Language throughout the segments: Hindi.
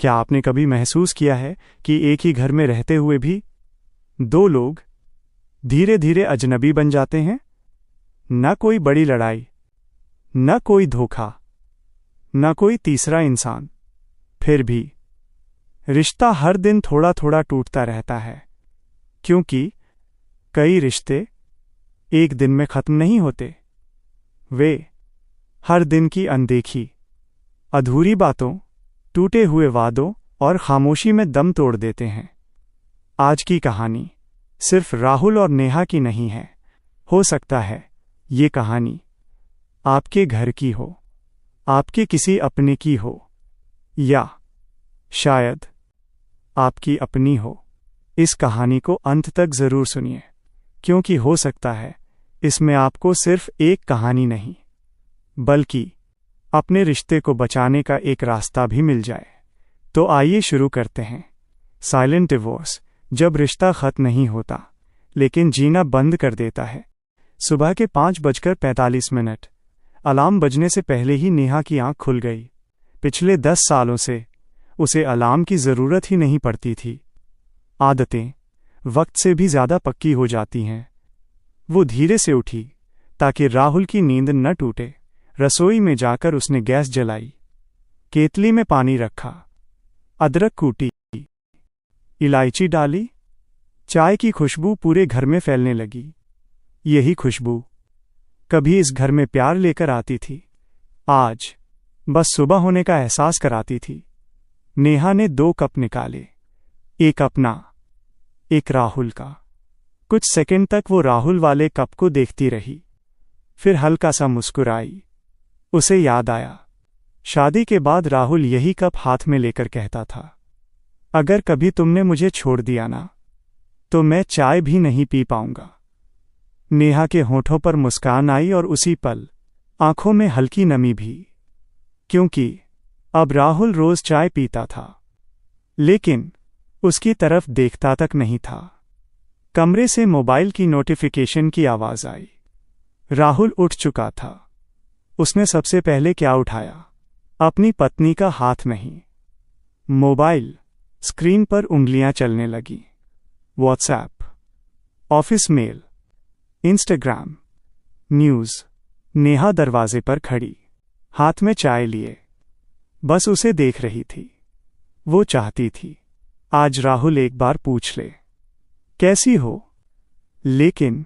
क्या आपने कभी महसूस किया है कि एक ही घर में रहते हुए भी दो लोग धीरे धीरे अजनबी बन जाते हैं? न कोई बड़ी लड़ाई, न कोई धोखा, न कोई तीसरा इंसान, फिर भी रिश्ता हर दिन थोड़ा थोड़ा टूटता रहता है, क्योंकि कई रिश्ते एक दिन में खत्म नहीं होते। वे हर दिन की अनदेखी, अधूरी बातों, टूटे हुए वादों और खामोशी में दम तोड़ देते हैं। आज की कहानी सिर्फ राहुल और नेहा की नहीं है। हो सकता है ये कहानी आपके घर की हो, आपके किसी अपने की हो, या शायद आपकी अपनी हो। इस कहानी को अंत तक जरूर सुनिए, क्योंकि हो सकता है इसमें आपको सिर्फ एक कहानी नहीं, बल्कि अपने रिश्ते को बचाने का एक रास्ता भी मिल जाए। तो आइए शुरू करते हैं। साइलेंट डिवोर्स, जब रिश्ता खत्म नहीं होता लेकिन जीना बंद कर देता है। सुबह के 5:45 अलार्म बजने से पहले ही नेहा की आंख खुल गई। पिछले 10 सालों से उसे अलार्म की जरूरत ही नहीं पड़ती थी। आदतें वक्त से भी ज्यादा पक्की हो जाती हैं। वो धीरे से उठी ताकि राहुल की नींद न टूटे। रसोई में जाकर उसने गैस जलाई, केतली में पानी रखा, अदरक कूटी, इलायची डाली। चाय की खुशबू पूरे घर में फैलने लगी। यही खुशबू कभी इस घर में प्यार लेकर आती थी, आज बस सुबह होने का एहसास कराती थी। नेहा ने 2 कप निकाले, एक अपना, एक राहुल का। कुछ सेकंड तक वो राहुल वाले कप को देखती रही, फिर हल्का सा मुस्कुराई। उसे याद आया, शादी के बाद राहुल यही कप हाथ में लेकर कहता था, अगर कभी तुमने मुझे छोड़ दिया ना, तो मैं चाय भी नहीं पी पाऊंगा। नेहा के होठों पर मुस्कान आई और उसी पल आंखों में हल्की नमी भी, क्योंकि अब राहुल रोज चाय पीता था, लेकिन उसकी तरफ देखता तक नहीं था। कमरे से मोबाइल की नोटिफिकेशन की आवाज आई। राहुल उठ चुका था। उसने सबसे पहले क्या उठाया? अपनी पत्नी का हाथ नहीं। मोबाइल। स्क्रीन पर उंगलियां चलने लगीं। WhatsApp, office mail, Instagram, news. Neha दरवाजे पर खड़ी, हाथ में चाय लिए, बस उसे देख रही थी। वो चाहती थी आज राहुल एक बार पूछ ले, कैसी हो? लेकिन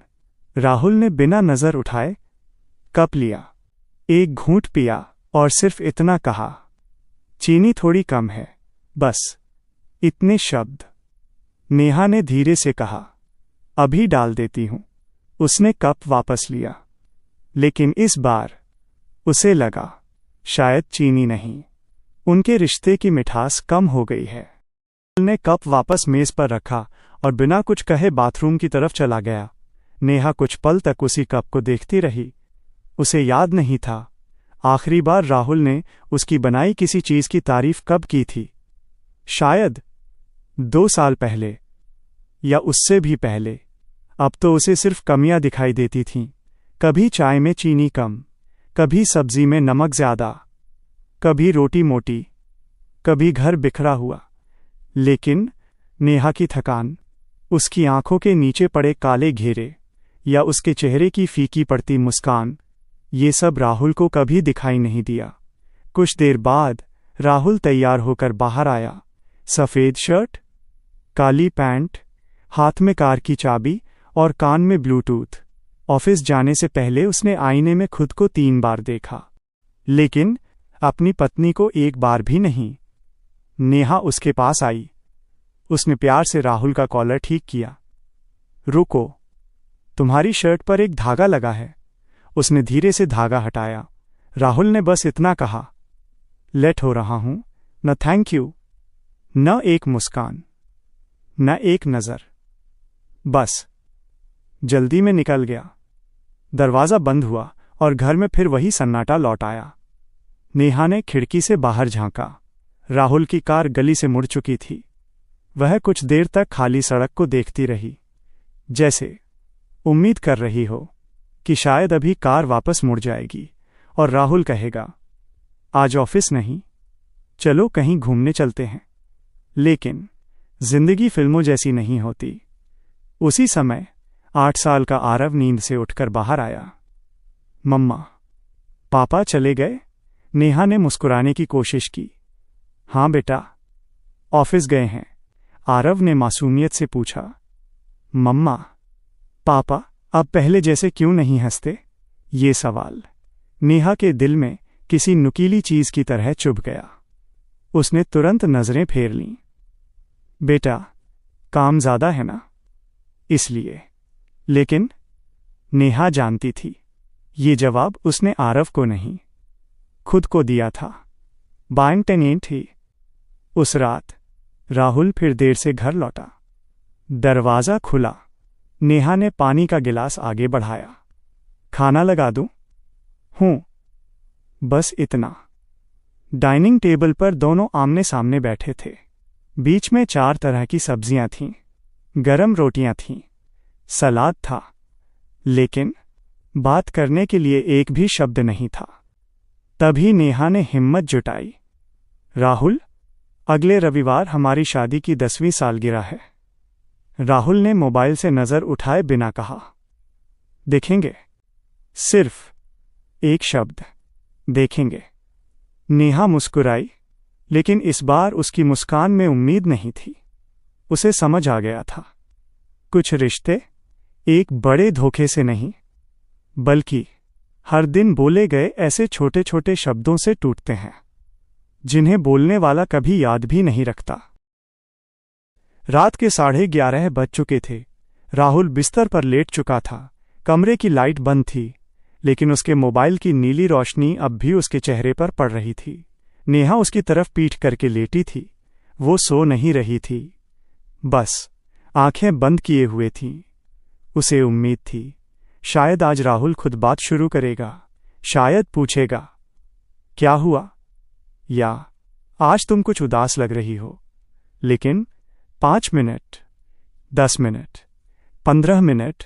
राहुल ने बिना नजर उठाए कप लिया, एक घूंट पिया और सिर्फ इतना कहा, चीनी थोड़ी कम है, बस इतने शब्द। नेहा ने धीरे से कहा, अभी डाल देती हूं। उसने कप वापस लिया, लेकिन इस बार उसे लगा शायद चीनी नहीं, उनके रिश्ते की मिठास कम हो गई है। ने कप वापस मेज पर रखा और बिना कुछ कहे बाथरूम की तरफ चला गया। नेहा कुछ पल तक उसी कप को देखती रही। उसे याद नहीं था आखिरी बार राहुल ने उसकी बनाई किसी चीज की तारीफ कब की थी। शायद 2 साल पहले, या उससे भी पहले। अब तो उसे सिर्फ कमियां दिखाई देती थीं। कभी चाय में चीनी कम, कभी सब्जी में नमक ज्यादा, कभी रोटी मोटी, कभी घर बिखरा हुआ। लेकिन नेहा की थकान, उसकी आंखों के नीचे पड़े काले घेरे, या उसके चेहरे की फीकी पड़ती मुस्कान, ये सब राहुल को कभी दिखाई नहीं दिया। कुछ देर बाद राहुल तैयार होकर बाहर आया। सफेद शर्ट, काली पैंट, हाथ में कार की चाबी और कान में ब्लूटूथ। ऑफिस जाने से पहले उसने आईने में खुद को 3 बार देखा, लेकिन अपनी पत्नी को एक बार भी नहीं। नेहा उसके पास आई। उसने प्यार से राहुल का कॉलर ठीक किया। रुको, तुम्हारी शर्ट पर एक धागा लगा है। उसने धीरे से धागा हटाया। राहुल ने बस इतना कहा, लेट हो रहा हूं, न थैंक यू, न एक मुस्कान, न एक नजर, बस जल्दी में निकल गया। दरवाजा बंद हुआ और घर में फिर वही सन्नाटा लौट आया। नेहा ने खिड़की से बाहर झांका। राहुल की कार गली से मुड़ चुकी थी। वह कुछ देर तक खाली सड़क को देखती रही, जैसे उम्मीद कर रही हो कि शायद अभी कार वापस मुड़ जाएगी और राहुल कहेगा, आज ऑफिस नहीं। चलो कहीं घूमने चलते हैं। लेकिन जिंदगी फिल्मों जैसी नहीं होती। उसी समय 8 साल का आरव नींद से उठकर बाहर आया। मम्मा, पापा चले गए? नेहा ने मुस्कुराने की कोशिश की। हाँ बेटा, ऑफिस गए हैं, आरव ने मासूमियत से पूछा। मम्मा, पापा अब पहले जैसे क्यों नहीं हंसते? ये सवाल नेहा के दिल में किसी नुकीली चीज की तरह चुभ गया। उसने तुरंत नजरें फेर लीं। बेटा, काम ज्यादा है ना, इसलिए। लेकिन नेहा जानती थी ये जवाब उसने आरव को नहीं, खुद को दिया था। बाइंग टेनेंट थी। उस रात राहुल फिर देर से घर लौटा। दरवाज़ा खुला। नेहा ने पानी का गिलास आगे बढ़ाया। खाना लगा दूं? हूं, बस इतना। डाइनिंग टेबल पर दोनों आमने सामने बैठे थे। बीच में 4 तरह की सब्जियां थीं, गरम रोटियां थीं, सलाद था, लेकिन बात करने के लिए एक भी शब्द नहीं था। तभी नेहा ने हिम्मत जुटाई। राहुल, अगले रविवार हमारी शादी की 10वीं सालगिरह है। राहुल ने मोबाइल से नजर उठाए बिना कहा। देखेंगे? सिर्फ एक शब्द, देखेंगे। नेहा मुस्कुराई, लेकिन इस बार उसकी मुस्कान में उम्मीद नहीं थी। उसे समझ आ गया था, कुछ रिश्ते एक बड़े धोखे से नहीं, बल्कि हर दिन बोले गए ऐसे छोटे छोटे शब्दों से टूटते हैं, जिन्हें बोलने वाला कभी याद भी नहीं रखता। रात के 11:30 बज चुके थे। राहुल बिस्तर पर लेट चुका था। कमरे की लाइट बंद थी, लेकिन उसके मोबाइल की नीली रोशनी अब भी उसके चेहरे पर पड़ रही थी। नेहा उसकी तरफ पीठ करके लेटी थी। वो सो नहीं रही थी, बस आंखें बंद किए हुए थीं। उसे उम्मीद थी, शायद आज राहुल खुद बात शुरू करेगा। शायद पूछेगा, क्या हुआ, या आज तुम कुछ उदास लग रही हो। लेकिन 5 मिनट, 10 मिनट, 15 मिनट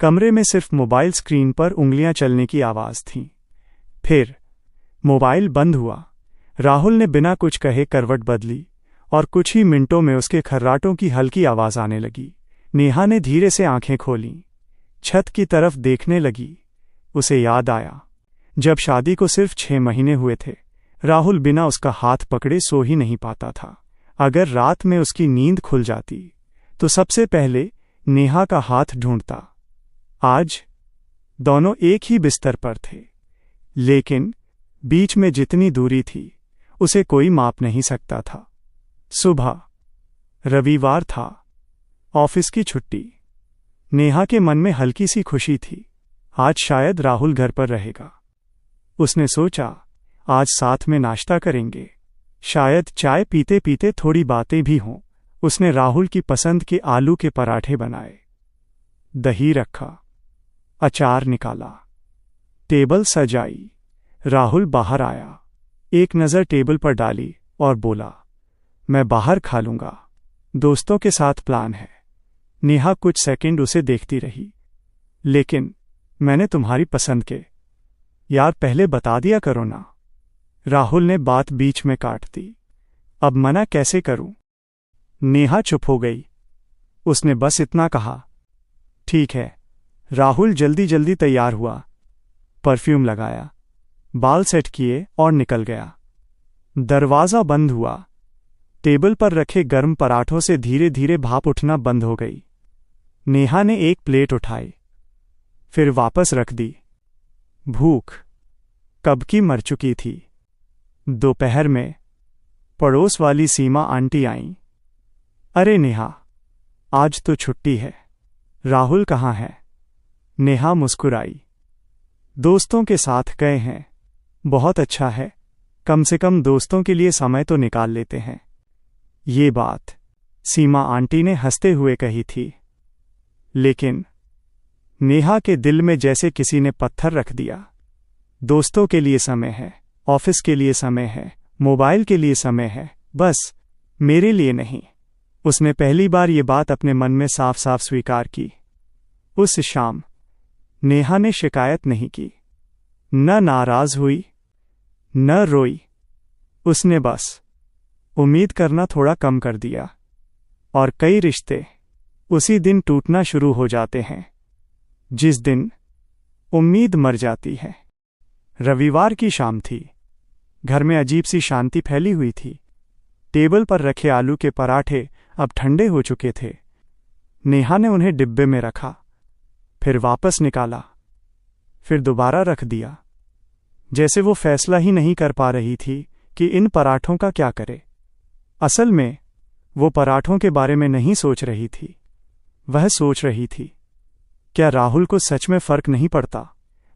कमरे में सिर्फ मोबाइल स्क्रीन पर उंगलियां चलने की आवाज थी। फिर मोबाइल बंद हुआ। राहुल ने बिना कुछ कहे करवट बदली और कुछ ही मिनटों में उसके खर्राटों की हल्की आवाज आने लगी। नेहा ने धीरे से आंखें खोलीं, छत की तरफ देखने लगी। उसे याद आया, जब शादी को सिर्फ 6 महीने हुए थे, राहुल बिना उसका हाथ पकड़े सो ही नहीं पाता था। अगर रात में उसकी नींद खुल जाती तो सबसे पहले नेहा का हाथ ढूंढता। आज दोनों एक ही बिस्तर पर थे, लेकिन बीच में जितनी दूरी थी उसे कोई माप नहीं सकता था। सुबह, रविवार था, ऑफिस की छुट्टी। नेहा के मन में हल्की सी खुशी थी। आज शायद राहुल घर पर रहेगा। उसने सोचा, आज साथ में नाश्ता करेंगे, शायद चाय पीते पीते थोड़ी बातें भी हों। उसने राहुल की पसंद के आलू के पराठे बनाए, दही रखा, अचार निकाला, टेबल सजाई। राहुल बाहर आया, एक नज़र टेबल पर डाली और बोला, मैं बाहर खा लूंगा, दोस्तों के साथ प्लान है। नेहा कुछ सेकंड उसे देखती रही। लेकिन मैंने तुम्हारी पसंद के यार पहले बता दिया करो ना। राहुल ने बात बीच में काट दी। अब मना कैसे करूं? नेहा चुप हो गई। उसने बस इतना कहा, ठीक है। राहुल जल्दी जल्दी तैयार हुआ, परफ्यूम लगाया, बाल सेट किए और निकल गया। दरवाज़ा बंद हुआ। टेबल पर रखे गर्म पराठों से धीरे धीरे भाप उठना बंद हो गई। नेहा ने एक प्लेट उठाई, फिर वापस रख दी। भूख कब की मर चुकी थी। दोपहर में पड़ोस वाली सीमा आंटी आईं। अरे नेहा, आज तो छुट्टी है, राहुल कहाँ है? नेहा मुस्कुराई। दोस्तों के साथ गए हैं। बहुत अच्छा है, कम से कम दोस्तों के लिए समय तो निकाल लेते हैं। ये बात सीमा आंटी ने हंसते हुए कही थी, लेकिन नेहा के दिल में जैसे किसी ने पत्थर रख दिया। दोस्तों के लिए समय है, ऑफिस के लिए समय है, मोबाइल के लिए समय है, बस मेरे लिए नहीं। उसने पहली बार ये बात अपने मन में साफ साफ स्वीकार की। उस शाम नेहा ने शिकायत नहीं की, न नाराज हुई, न रोई। उसने बस उम्मीद करना थोड़ा कम कर दिया, और कई रिश्ते उसी दिन टूटना शुरू हो जाते हैं जिस दिन उम्मीद मर जाती है। रविवार की शाम थी। घर में अजीब सी शांति फैली हुई थी। टेबल पर रखे आलू के पराठे अब ठंडे हो चुके थे। नेहा ने उन्हें डिब्बे में रखा, फिर वापस निकाला, फिर दोबारा रख दिया, जैसे वो फैसला ही नहीं कर पा रही थी कि इन पराठों का क्या करे। असल में वो पराठों के बारे में नहीं सोच रही थी, वह सोच रही थी क्या राहुल को सच में फर्क नहीं पड़ता।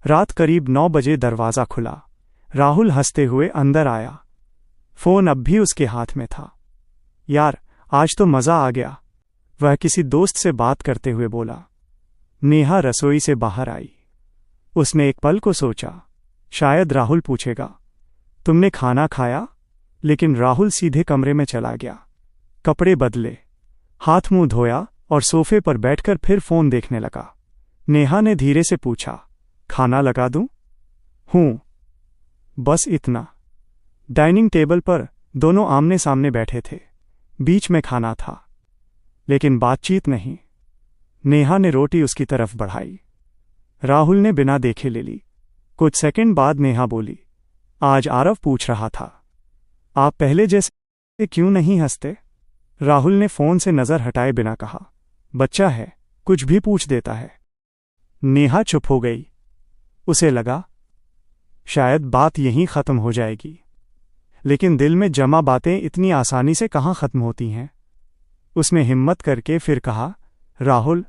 रात करीब 9 बजे दरवाज़ा खुला। राहुल हंसते हुए अंदर आया। फोन अब भी उसके हाथ में था। यार, आज तो मज़ा आ गया, वह किसी दोस्त से बात करते हुए बोला। नेहा रसोई से बाहर आई। उसने एक पल को सोचा, शायद राहुल पूछेगा, तुमने खाना खाया? लेकिन राहुल सीधे कमरे में चला गया। कपड़े बदले, हाथ मुंह धोया और सोफे पर बैठकर फिर फोन देखने लगा। नेहा ने धीरे से पूछा, खाना लगा दूं? हूं, बस इतना। डाइनिंग टेबल पर दोनों आमने सामने बैठे थे। बीच में खाना था, लेकिन बातचीत नहीं। नेहा ने रोटी उसकी तरफ बढ़ाई। राहुल ने बिना देखे ले ली। कुछ सेकंड बाद नेहा बोली, आज आरव पूछ रहा था, आप पहले जैसे क्यों नहीं हंसते? राहुल ने फोन से नजर हटाए बिना कहा, बच्चा है, कुछ भी पूछ देता है। नेहा चुप हो गई। उसे लगा शायद बात यहीं खत्म हो जाएगी, लेकिन दिल में जमा बातें इतनी आसानी से कहाँ खत्म होती हैं। उसने हिम्मत करके फिर कहा, राहुल,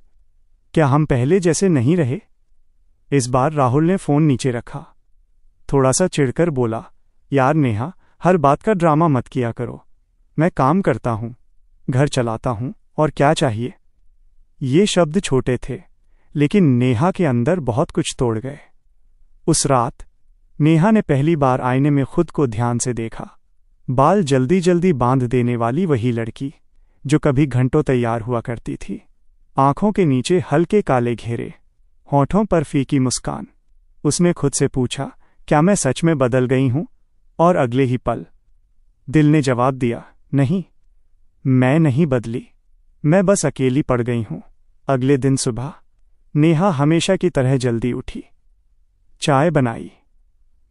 क्या हम पहले जैसे नहीं रहे? इस बार राहुल ने फोन नीचे रखा। थोड़ा सा चिढ़कर बोला, यार नेहा, हर बात का ड्रामा मत किया करो। मैं काम करता हूं, घर चलाता हूं, और क्या चाहिए? ये शब्द छोटे थे, लेकिन नेहा के अंदर बहुत कुछ तोड़ गए। उस रात नेहा ने पहली बार आईने में खुद को ध्यान से देखा। बाल जल्दी जल्दी बांध देने वाली वही लड़की जो कभी घंटों तैयार हुआ करती थी। आंखों के नीचे हल्के काले घेरे, होठों पर फीकी मुस्कान। उसने खुद से पूछा, क्या मैं सच में बदल गई हूं? और अगले ही पल दिल ने जवाब दिया, नहीं, मैं नहीं बदली, मैं बस अकेली पड़ गई हूं। अगले दिन सुबह नेहा हमेशा की तरह जल्दी उठी। चाय बनाई,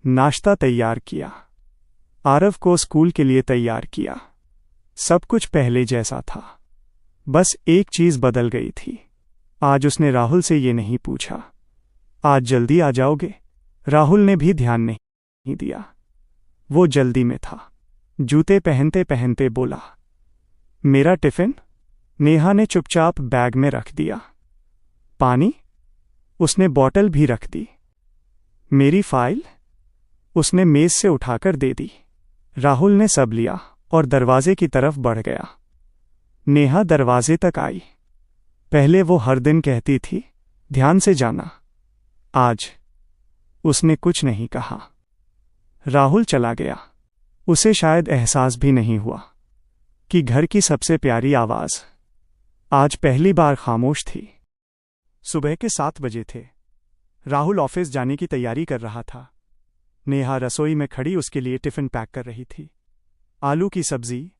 नाश्ता तैयार किया, आरव को स्कूल के लिए तैयार किया। सब कुछ पहले जैसा था, बस एक चीज बदल गई थी। आज उसने राहुल से ये नहीं पूछा, आज जल्दी आ जाओगे? राहुल ने भी ध्यान नहीं दिया, वो जल्दी में था। जूते पहनते पहनते बोला, मेरा टिफिन? नेहा ने चुपचाप बैग में रख दिया। पानी? उसने बॉटल भी रख दी। मेरी फाइल? उसने मेज से उठाकर दे दी। राहुल ने सब लिया और दरवाजे की तरफ बढ़ गया। नेहा दरवाजे तक आई। पहले वो हर दिन कहती थी, ध्यान से जाना। आज उसने कुछ नहीं कहा। राहुल चला गया। उसे शायद एहसास भी नहीं हुआ कि घर की सबसे प्यारी आवाज आज पहली बार खामोश थी। सुबह के 7 बजे थे। राहुल ऑफिस जाने की तैयारी कर रहा था। नेहा रसोई में खड़ी उसके लिए टिफिन पैक कर रही थी। आलू की सब्जी,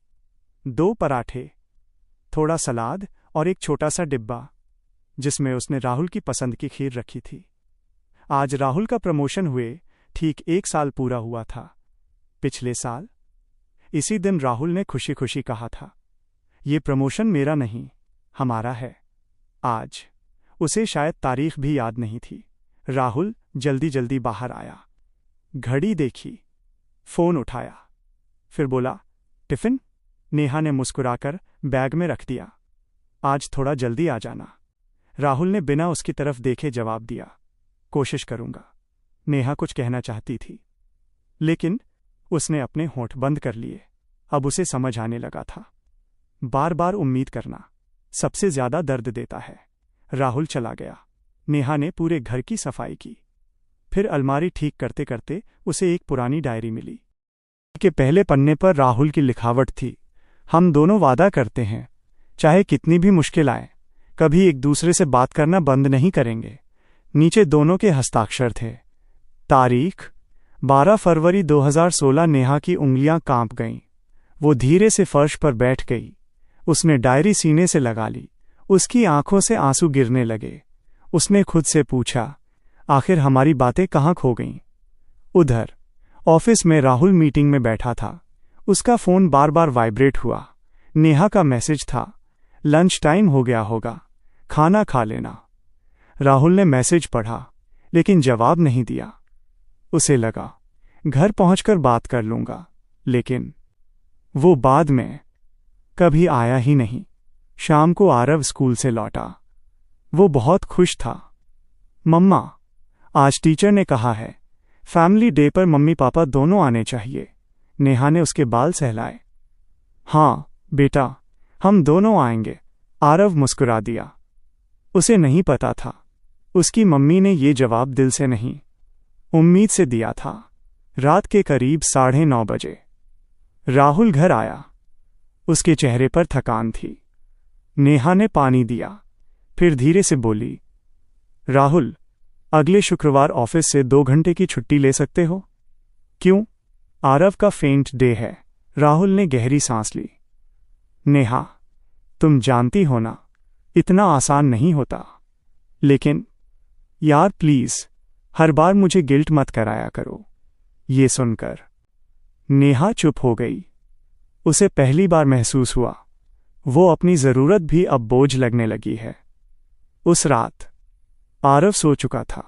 2 पराठे, थोड़ा सलाद और एक छोटा सा डिब्बा जिसमें उसने राहुल की पसंद की खीर रखी थी। आज राहुल का प्रमोशन हुए ठीक 1 साल पूरा हुआ था। पिछले साल इसी दिन राहुल ने खुशी खुशी कहा था, ये प्रमोशन मेरा नहीं, हमारा है। आज उसे शायद तारीख भी याद नहीं थी। राहुल जल्दी जल्दी बाहर आया, घड़ी देखी, फोन उठाया, फिर बोला, टिफिन? नेहा ने मुस्कुराकर बैग में रख दिया। आज थोड़ा जल्दी आ जाना। राहुल ने बिना उसकी तरफ देखे जवाब दिया, कोशिश करूंगा। नेहा कुछ कहना चाहती थी, लेकिन उसने अपने होंठ बंद कर लिए। अब उसे समझ आने लगा था, बार बार उम्मीद करना सबसे ज्यादा दर्द देता है। राहुल चला गया। नेहा ने पूरे घर की सफाई की। फिर अलमारी ठीक करते करते उसे एक पुरानी डायरी मिली। के पहले पन्ने पर राहुल की लिखावट थी, हम दोनों वादा करते हैं, चाहे कितनी भी मुश्किल आए, कभी एक दूसरे से बात करना बंद नहीं करेंगे। नीचे दोनों के हस्ताक्षर थे। तारीख 12 फरवरी 2016। नेहा की उंगलियां कांप गईं। वो धीरे से फर्श पर बैठ गई। उसने डायरी सीने से लगा ली। उसकी आंखों से आंसू गिरने लगे। उसने खुद से पूछा, आखिर हमारी बातें कहाँ खो गईं? उधर ऑफिस में राहुल मीटिंग में बैठा था। उसका फोन बार बार वाइब्रेट हुआ। नेहा का मैसेज था, लंच टाइम हो गया होगा, खाना खा लेना। राहुल ने मैसेज पढ़ा लेकिन जवाब नहीं दिया। उसे लगा घर पहुंचकर बात कर लूंगा, लेकिन वो बाद में कभी आया ही नहीं। शाम को आरव स्कूल से लौटा। वो बहुत खुश था। मम्मा, आज टीचर ने कहा है फैमिली डे पर मम्मी पापा दोनों आने चाहिए। नेहा ने उसके बाल सहलाए। हाँ बेटा, हम दोनों आएंगे, आरव मुस्कुरा दिया। उसे नहीं पता था उसकी मम्मी ने ये जवाब दिल से नहीं, उम्मीद से दिया था। रात के करीब 9:30 बजे राहुल घर आया। उसके चेहरे पर थकान थी। नेहा ने पानी दिया, फिर धीरे से बोली, राहुल, अगले शुक्रवार ऑफिस से 2 घंटे की छुट्टी ले सकते हो? क्यों? आरव का फेंट डे है। राहुल ने गहरी सांस ली। नेहा, तुम जानती हो ना, इतना आसान नहीं होता। लेकिन यार प्लीज, हर बार मुझे गिल्ट मत कराया करो। ये सुनकर नेहा चुप हो गई। उसे पहली बार महसूस हुआ वो अपनी जरूरत भी अब बोझ लगने लगी है। उस रात आरव सो चुका था।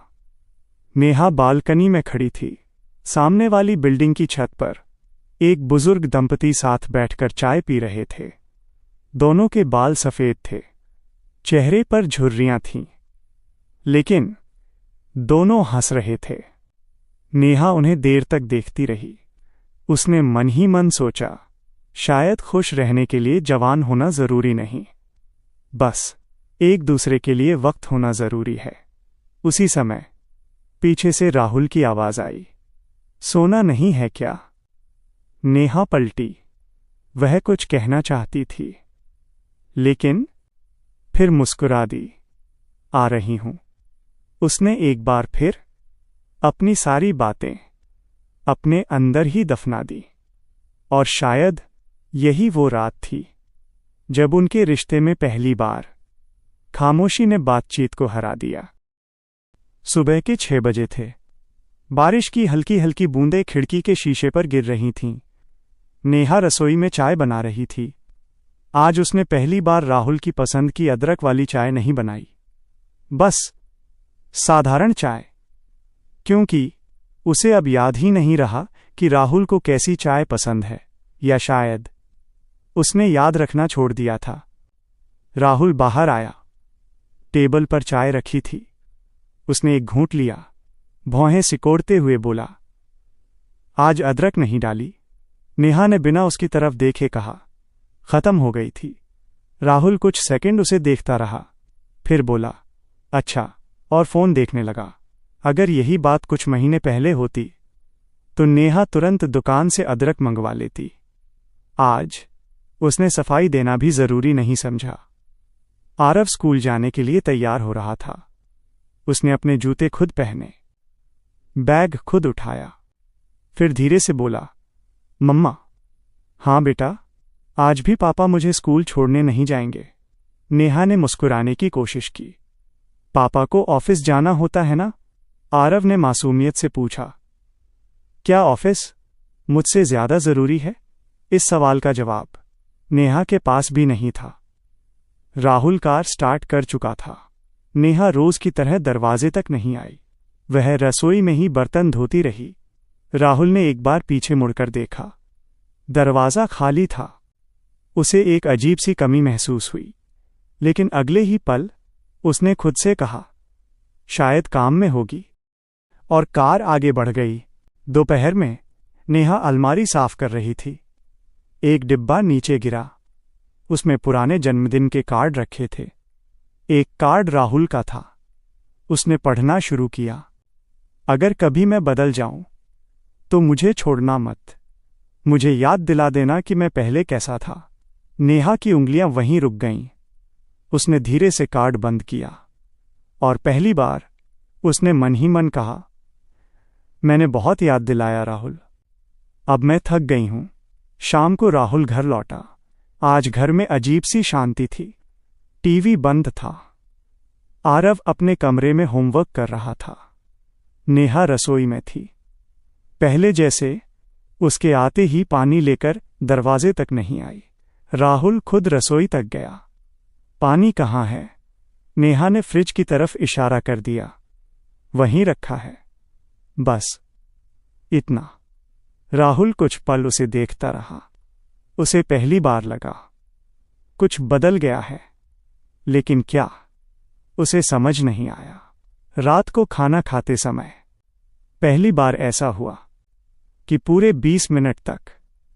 नेहा बालकनी में खड़ी थी। सामने वाली बिल्डिंग की छत पर एक बुजुर्ग दंपति साथ बैठकर चाय पी रहे थे। दोनों के बाल सफेद थे, चेहरे पर झुर्रियां थीं, लेकिन दोनों हंस रहे थे। नेहा उन्हें देर तक देखती रही। उसने मन ही मन सोचा, शायद खुश रहने के लिए जवान होना जरूरी नहीं, बस एक दूसरे के लिए वक्त होना जरूरी है। उसी समय पीछे से राहुल की आवाज आई, सोना नहीं है क्या? नेहा पलटी। वह कुछ कहना चाहती थी, लेकिन फिर मुस्कुरा दी। आ रही हूं। उसने एक बार फिर अपनी सारी बातें अपने अंदर ही दफना दी। और शायद यही वो रात थी जब उनके रिश्ते में पहली बार खामोशी ने बातचीत को हरा दिया। सुबह के 6 बजे थे। बारिश की हल्की हल्की बूंदें खिड़की के शीशे पर गिर रही थीं। नेहा रसोई में चाय बना रही थी। आज उसने पहली बार राहुल की पसंद की अदरक वाली चाय नहीं बनाई, बस साधारण चाय, क्योंकि उसे अब याद ही नहीं रहा कि राहुल को कैसी चाय पसंद है, या शायद उसने याद रखना छोड़ दिया था। राहुल बाहर आया। टेबल पर चाय रखी थी। उसने एक घूंट लिया, भौहें सिकोड़ते हुए बोला, आज अदरक नहीं डाली? नेहा ने बिना उसकी तरफ देखे कहा, खत्म हो गई थी। राहुल कुछ सेकंड उसे देखता रहा, फिर बोला, अच्छा, और फोन देखने लगा। अगर यही बात कुछ महीने पहले होती तो नेहा तुरंत दुकान से अदरक मंगवा लेती। आज उसने सफाई देना भी जरूरी नहीं समझा। आरव स्कूल जाने के लिए तैयार हो रहा था। उसने अपने जूते खुद पहने, बैग खुद उठाया, फिर धीरे से बोला, मम्मा। हाँ बेटा, आज भी पापा मुझे स्कूल छोड़ने नहीं जाएंगे। नेहा ने मुस्कुराने की कोशिश की। पापा को ऑफिस जाना होता है ना? आरव ने मासूमियत से पूछा। क्या ऑफिस मुझसे ज्यादा जरूरी है? इस सवाल का जवाब नेहा के पास भी नहीं था। राहुल कार स्टार्ट कर चुका था। नेहा रोज की तरह दरवाजे तक नहीं आई। वह रसोई में ही बर्तन धोती रही। राहुल ने एक बार पीछे मुड़कर देखा। दरवाजा खाली था। उसे एक अजीब सी कमी महसूस हुई, लेकिन अगले ही पल उसने खुद से कहा, शायद काम में होगी, और कार आगे बढ़ गई। दोपहर में नेहा अलमारी साफ कर रही थी। एक डिब्बा नीचे गिरा। उसमें पुराने जन्मदिन के कार्ड रखे थे। एक कार्ड राहुल का था। उसने पढ़ना शुरू किया, अगर कभी मैं बदल जाऊं तो मुझे छोड़ना मत। मुझे याद दिला देना कि मैं पहले कैसा था। नेहा की उंगलियां वहीं रुक गईं। उसने धीरे से कार्ड बंद किया और पहली बार उसने मन ही मन कहा, मैंने बहुत याद दिलाया राहुल, अब मैं थक गई हूं। शाम को राहुल घर लौटा। आज घर में अजीब सी शांति थी। टीवी बंद था। आरव अपने कमरे में होमवर्क कर रहा था। नेहा रसोई में थी। पहले जैसे उसके आते ही पानी लेकर दरवाजे तक नहीं आई। राहुल खुद रसोई तक गया। पानी कहाँ है? नेहा ने फ्रिज की तरफ इशारा कर दिया। वहीं रखा है। बस इतना। राहुल कुछ पल उसे देखता रहा। उसे पहली बार लगा कुछ बदल गया है, लेकिन क्या, उसे समझ नहीं आया। रात को खाना खाते समय पहली बार ऐसा हुआ कि पूरे 20 मिनट तक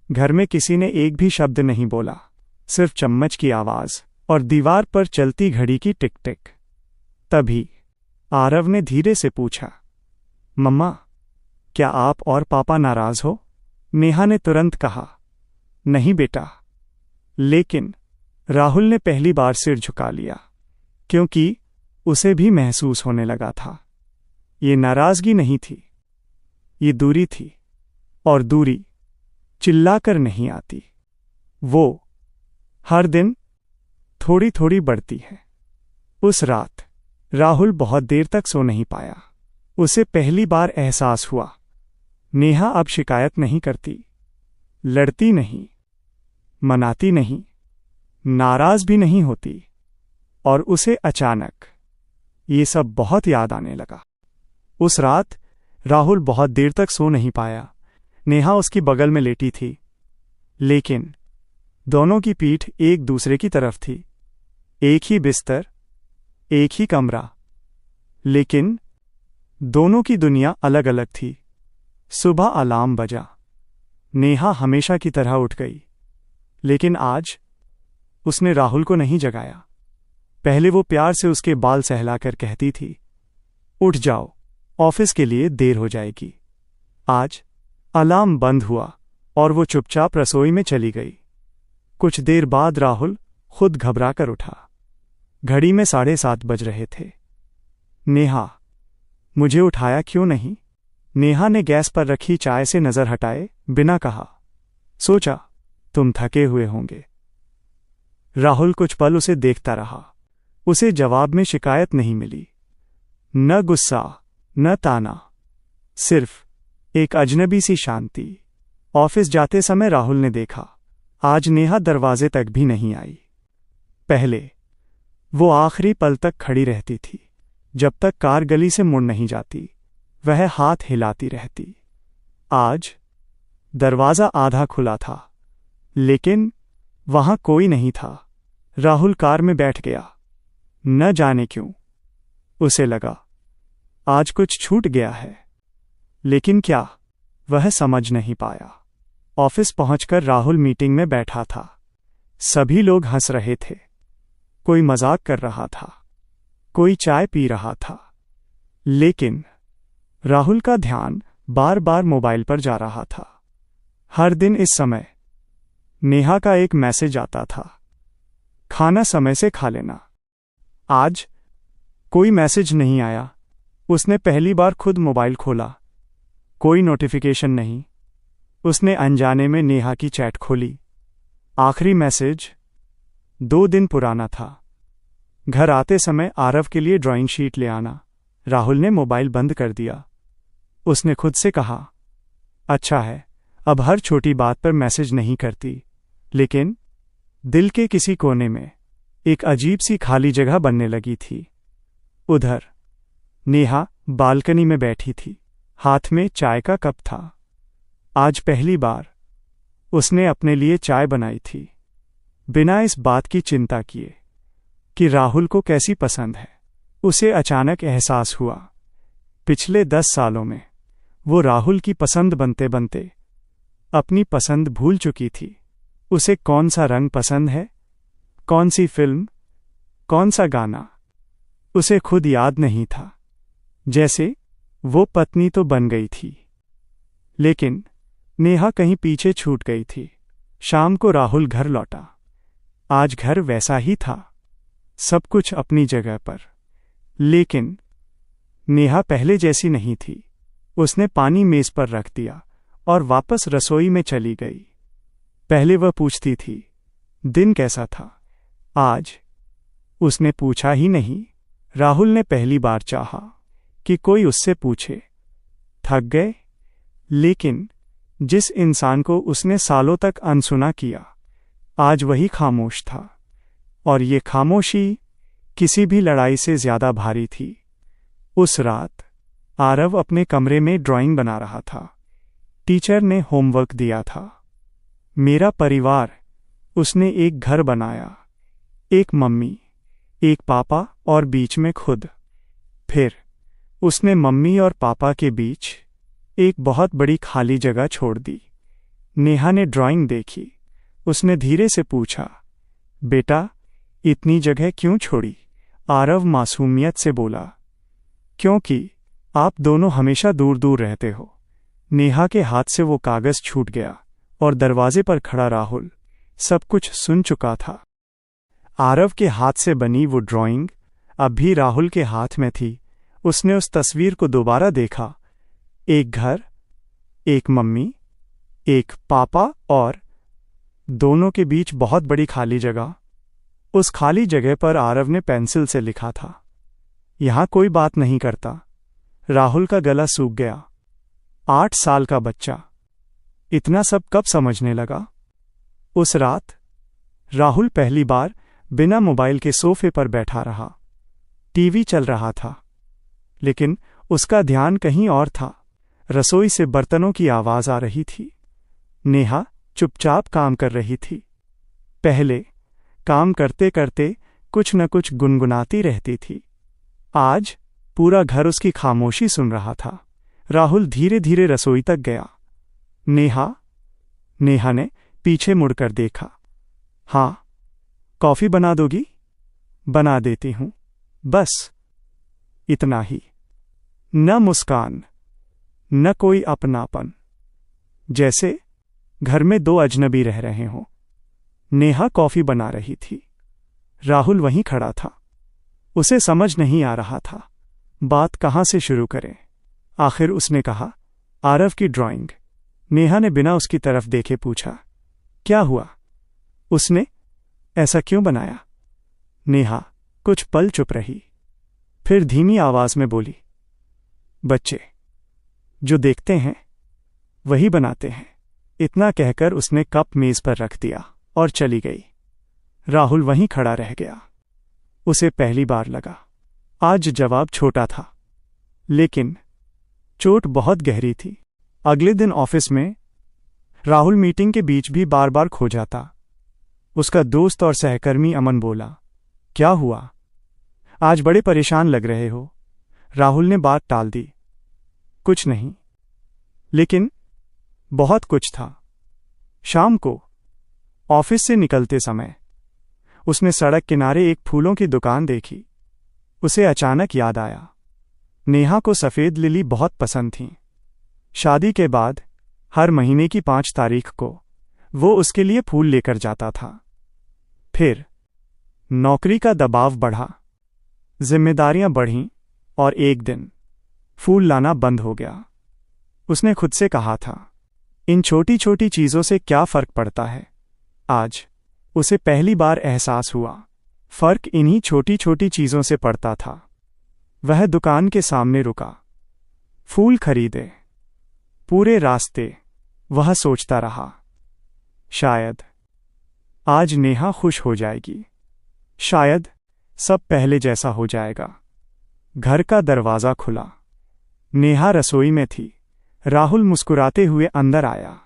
घर में किसी ने एक भी शब्द नहीं बोला, सिर्फ चम्मच की आवाज और दीवार पर चलती घड़ी की टिक टिक। तभी आरव ने धीरे से पूछा, मम्मा, क्या आप और पापा नाराज हो? नेहा ने तुरंत कहा, नहीं बेटा। लेकिन राहुल ने पहली बार सिर झुका लिया, क्योंकि उसे भी महसूस होने लगा था ये नाराजगी नहीं थी, ये दूरी थी। और दूरी चिल्लाकर नहीं आती, वो हर दिन थोड़ी थोड़ी बढ़ती है। उस रात राहुल बहुत देर तक सो नहीं पाया। उसे पहली बार एहसास हुआ नेहा अब शिकायत नहीं करती, लड़ती नहीं, मनाती नहीं, नाराज भी नहीं होती। और उसे अचानक ये सब बहुत याद आने लगा। उस रात राहुल बहुत देर तक सो नहीं पाया। नेहा उसकी बगल में लेटी थी, लेकिन दोनों की पीठ एक दूसरे की तरफ थी। एक ही बिस्तर, एक ही कमरा, लेकिन दोनों की दुनिया अलग अलग थी। सुबह अलार्म बजा। नेहा हमेशा की तरह उठ गई, लेकिन आज उसने राहुल को नहीं जगाया। पहले वो प्यार से उसके बाल सहलाकर कहती थी, उठ जाओ, ऑफिस के लिए देर हो जाएगी। आज अलार्म बंद हुआ और वो चुपचाप रसोई में चली गई। कुछ देर बाद राहुल खुद घबरा कर उठा। घड़ी में 7:30 बज रहे थे। नेहा, मुझे उठाया क्यों नहीं? नेहा ने गैस पर रखी चाय से नजर हटाए बिना कहा। सोचा तुम थके हुए होंगे। राहुल कुछ पल उसे देखता रहा। उसे जवाब में शिकायत नहीं मिली, न गुस्सा, न ताना, सिर्फ एक अजनबी सी शांति। ऑफिस जाते समय राहुल ने देखा, आज नेहा दरवाजे तक भी नहीं आई। पहले वो आखिरी पल तक खड़ी रहती थी, जब तक कार गली से मुड़ नहीं जाती। वह हाथ हिलाती रहती। आज दरवाजा आधा खुला था, लेकिन वहां कोई नहीं था। राहुल कार में बैठ गया। न जाने क्यों उसे लगा आज कुछ छूट गया है, लेकिन क्या, वह समझ नहीं पाया। ऑफिस पहुंचकर राहुल मीटिंग में बैठा था। सभी लोग हंस रहे थे, कोई मजाक कर रहा था, कोई चाय पी रहा था, लेकिन राहुल का ध्यान बार बार मोबाइल पर जा रहा था। हर दिन इस समय नेहा का एक मैसेज आता था, खाना समय से खा लेना। आज कोई मैसेज नहीं आया। उसने पहली बार खुद मोबाइल खोला, कोई नोटिफिकेशन नहीं। उसने अनजाने में नेहा की चैट खोली। आखिरी मैसेज 2 दिन पुराना था, घर आते समय आरव के लिए ड्राइंग शीट ले आना। राहुल ने मोबाइल बंद कर दिया। उसने खुद से कहा, अच्छा है, अब हर छोटी बात पर मैसेज नहीं करती। लेकिन दिल के किसी कोने में एक अजीब सी खाली जगह बनने लगी थी। उधर नेहा बालकनी में बैठी थी, हाथ में चाय का कप था। आज पहली बार उसने अपने लिए चाय बनाई थी, बिना इस बात की चिंता किए कि राहुल को कैसी पसंद है। उसे अचानक एहसास हुआ, पिछले 10 सालों में वो राहुल की पसंद बनते बनते अपनी पसंद भूल चुकी थी। उसे कौन सा रंग पसंद है, कौन सी फिल्म, कौन सा गाना, उसे खुद याद नहीं था। जैसे वो पत्नी तो बन गई थी, लेकिन नेहा कहीं पीछे छूट गई थी। शाम को राहुल घर लौटा। आज घर वैसा ही था, सब कुछ अपनी जगह पर, लेकिन नेहा पहले जैसी नहीं थी। उसने पानी मेज पर रख दिया और वापस रसोई में चली गई। पहले वह पूछती थी, दिन कैसा था? आज उसने पूछा ही नहीं। राहुल ने पहली बार चाहा कि कोई उससे पूछे। थक गए? लेकिन जिस इंसान को उसने सालों तक अनसुना किया, आज वही खामोश था। और ये खामोशी किसी भी लड़ाई से ज्यादा भारी थी। उस रात आरव अपने कमरे में ड्राइंग बना रहा था। टीचर ने होमवर्क दिया था। मेरा परिवार, उसने एक घर बनाया, एक मम्मी, एक पापा और बीच में खुद। फिर उसने मम्मी और पापा के बीच एक बहुत बड़ी खाली जगह छोड़ दी। नेहा ने ड्राइंग देखी। उसने धीरे से पूछा, बेटा, इतनी जगह क्यों छोड़ी? आरव मासूमियत से बोला, क्योंकि आप दोनों हमेशा दूर दूर रहते हो। नेहा के हाथ से वो कागज छूट गया और दरवाजे पर खड़ा राहुल सब कुछ सुन चुका था। आरव के हाथ से बनी वो ड्राइंग अब भी राहुल के हाथ में थी। उसने उस तस्वीर को दोबारा देखा। एक घर, एक मम्मी, एक पापा और दोनों के बीच बहुत बड़ी खाली जगह। उस खाली जगह पर आरव ने पेंसिल से लिखा था, यहां कोई बात नहीं करता। राहुल का गला सूख गया। 8 साल का बच्चा इतना सब कब समझने लगा? उस रात राहुल पहली बार बिना मोबाइल के सोफे पर बैठा रहा। टीवी चल रहा था, लेकिन उसका ध्यान कहीं और था। रसोई से बर्तनों की आवाज आ रही थी। नेहा चुपचाप काम कर रही थी। पहले काम करते करते कुछ न कुछ गुनगुनाती रहती थी। आज पूरा घर उसकी खामोशी सुन रहा था। राहुल धीरे धीरे रसोई तक गया। नेहा ने पीछे मुड़कर देखा। हाँ, कॉफी बना दोगी? बना देती हूं, बस इतना ही। न मुस्कान, न कोई अपनापन, जैसे घर में 2 अजनबी रह रहे हों। नेहा कॉफी बना रही थी। राहुल वहीं खड़ा था। उसे समझ नहीं आ रहा था बात कहां से शुरू करें। आखिर उसने कहा, आरव की ड्राइंग। नेहा ने बिना उसकी तरफ देखे पूछा, क्या हुआ? उसने ऐसा क्यों बनाया? नेहा कुछ पल चुप रही, फिर धीमी आवाज में बोली, बच्चे जो देखते हैं वही बनाते हैं। इतना कहकर उसने कप मेज पर रख दिया और चली गई। राहुल वहीं खड़ा रह गया। उसे पहली बार लगा आज जवाब छोटा था, लेकिन चोट बहुत गहरी थी। अगले दिन ऑफिस में राहुल मीटिंग के बीच भी बार बार खो जाता। उसका दोस्त और सहकर्मी अमन बोला, क्या हुआ? आज बड़े परेशान लग रहे हो। राहुल ने बात टाल दी, कुछ नहीं। लेकिन बहुत कुछ था। शाम को ऑफिस से निकलते समय उसने सड़क किनारे एक फूलों की दुकान देखी। उसे अचानक याद आया, नेहा को सफ़ेद लिली बहुत पसंद थीं। शादी के बाद हर महीने की 5 तारीख को वो उसके लिए फूल लेकर जाता था। फिर नौकरी का दबाव बढ़ा, जिम्मेदारियां बढ़ीं और एक दिन फूल लाना बंद हो गया। उसने खुद से कहा था, इन छोटी छोटी चीज़ों से क्या फ़र्क पड़ता है। आज उसे पहली बार एहसास हुआ, फ़र्क इन्हीं छोटी छोटी चीज़ों से पड़ता था। वह दुकान के सामने रुका, फूल खरीदे। पूरे रास्ते वह सोचता रहा, शायद आज नेहा खुश हो जाएगी, शायद सब पहले जैसा हो जाएगा। घर का दरवाज़ा खुला। नेहा रसोई में थी। राहुल मुस्कुराते हुए अंदर आया।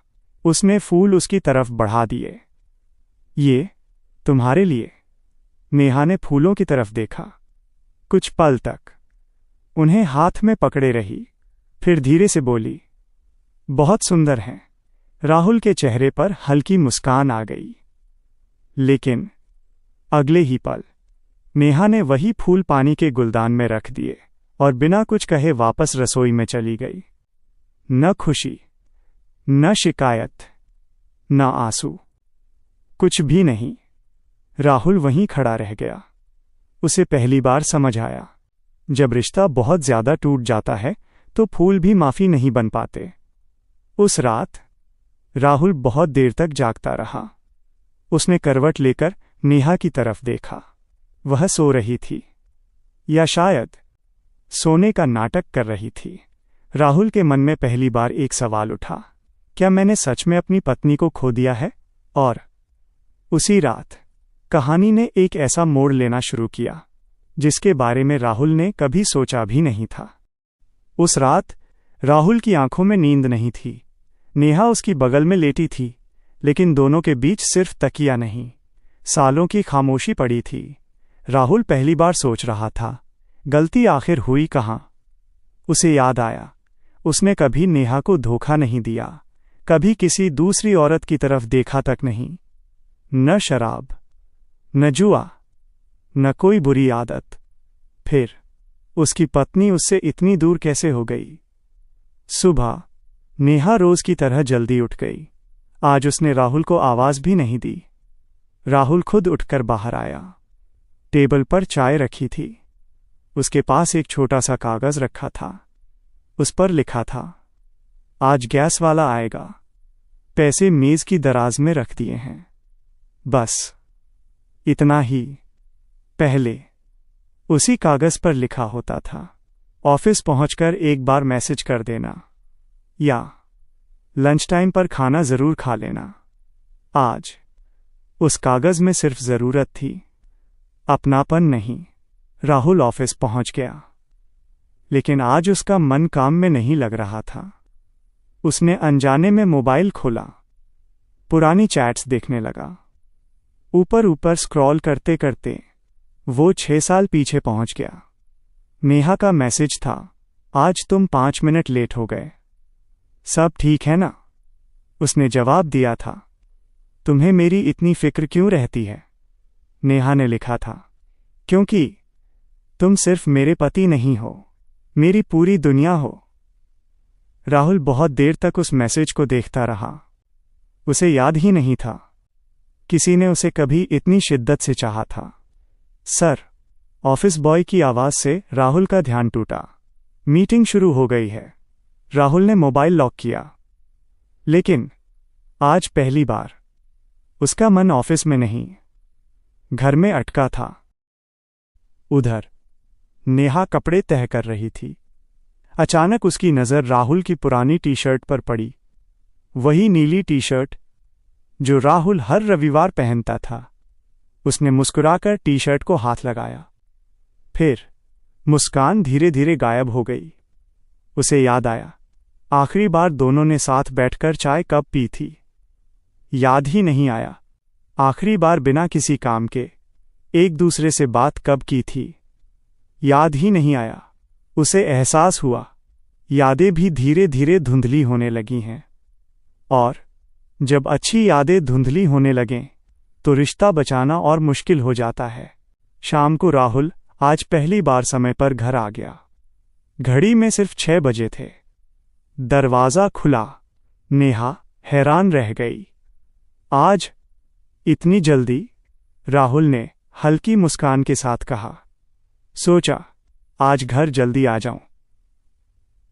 उसने फूल उसकी तरफ बढ़ा दिए। ये तुम्हारे लिए। नेहा ने फूलों की तरफ देखा। कुछ पल तक उन्हें हाथ में पकड़े रही, फिर धीरे से बोली, बहुत सुंदर हैं। राहुल के चेहरे पर हल्की मुस्कान आ गई। लेकिन अगले ही पल नेहा ने वही फूल पानी के गुलदान में रख दिए और बिना कुछ कहे वापस रसोई में चली गई। न खुशी, न शिकायत, न आंसू, कुछ भी नहीं। राहुल वहीं खड़ा रह गया। उसे पहली बार समझ आया, जब रिश्ता बहुत ज्यादा टूट जाता है तो फूल भी माफी नहीं बन पाते। उस रात राहुल बहुत देर तक जागता रहा। उसने करवट लेकर नेहा की तरफ देखा। वह सो रही थी, या शायद सोने का नाटक कर रही थी। राहुल के मन में पहली बार एक सवाल उठा, क्या मैंने सच में अपनी पत्नी को खो दिया है? और उसी रात कहानी ने एक ऐसा मोड़ लेना शुरू किया जिसके बारे में राहुल ने कभी सोचा भी नहीं था। उस रात राहुल की आंखों में नींद नहीं थी। नेहा उसकी बगल में लेटी थी, लेकिन दोनों के बीच सिर्फ तकिया नहीं, सालों की खामोशी पड़ी थी। राहुल पहली बार सोच रहा था, गलती आखिर हुई कहाँ? उसे याद आया, उसने कभी नेहा को धोखा नहीं दिया, कभी किसी दूसरी औरत की तरफ देखा तक नहीं। न शराब, न जुआ, न कोई बुरी आदत। फिर उसकी पत्नी उससे इतनी दूर कैसे हो गई? सुबह नेहा रोज की तरह जल्दी उठ गई। आज उसने राहुल को आवाज भी नहीं दी। राहुल खुद उठकर बाहर आया। टेबल पर चाय रखी थी। उसके पास एक छोटा सा कागज रखा था। उस पर लिखा था, आज गैस वाला आएगा। पैसे मेज की दराज में रख दिए हैं। बस इतना ही। पहले उसी कागज पर लिखा होता था, ऑफिस पहुंचकर एक बार मैसेज कर देना, या लंच टाइम पर खाना जरूर खा लेना। आज उस कागज में सिर्फ जरूरत थी, अपनापन नहीं। राहुल ऑफिस पहुंच गया, लेकिन आज उसका मन काम में नहीं लग रहा था। उसने अनजाने में मोबाइल खोला, पुरानी चैट्स देखने लगा। ऊपर ऊपर स्क्रॉल करते करते वो 6 साल पीछे पहुंच गया। नेहा का मैसेज था, आज तुम 5 मिनट लेट हो गए, सब ठीक है ना? उसने जवाब दिया था, तुम्हें मेरी इतनी फिक्र क्यों रहती है? नेहा ने लिखा था, क्योंकि तुम सिर्फ मेरे पति नहीं हो, मेरी पूरी दुनिया हो। राहुल बहुत देर तक उस मैसेज को देखता रहा। उसे याद ही नहीं था किसी ने उसे कभी इतनी शिद्दत से चाहा था। सर, ऑफिस बॉय की आवाज से राहुल का ध्यान टूटा। मीटिंग शुरू हो गई है। राहुल ने मोबाइल लॉक किया, लेकिन आज पहली बार उसका मन ऑफिस में नहीं, घर में अटका था। उधर नेहा कपड़े तह कर रही थी। अचानक उसकी नज़र राहुल की पुरानी टी शर्ट पर पड़ी, वही नीली टी शर्ट जो राहुल हर रविवार पहनता था। उसने मुस्कुराकर टी शर्ट को हाथ लगाया, फिर मुस्कान धीरे धीरे गायब हो गई। उसे याद आया, आखिरी बार दोनों ने साथ बैठकर चाय कब पी थी। याद ही नहीं आया आखिरी बार बिना किसी काम के एक दूसरे से बात कब की थी। याद ही नहीं आया। उसे एहसास हुआ, यादें भी धीरे धीरे धुंधली होने लगी हैं, और जब अच्छी यादें धुंधली होने लगें तो रिश्ता बचाना और मुश्किल हो जाता है। शाम को राहुल आज पहली बार समय पर घर आ गया। घड़ी में सिर्फ 6 बजे थे। दरवाज़ा खुला। नेहा हैरान रह गई। आज इतनी जल्दी? राहुल ने हल्की मुस्कान के साथ कहा। सोचा आज घर जल्दी आ जाऊं।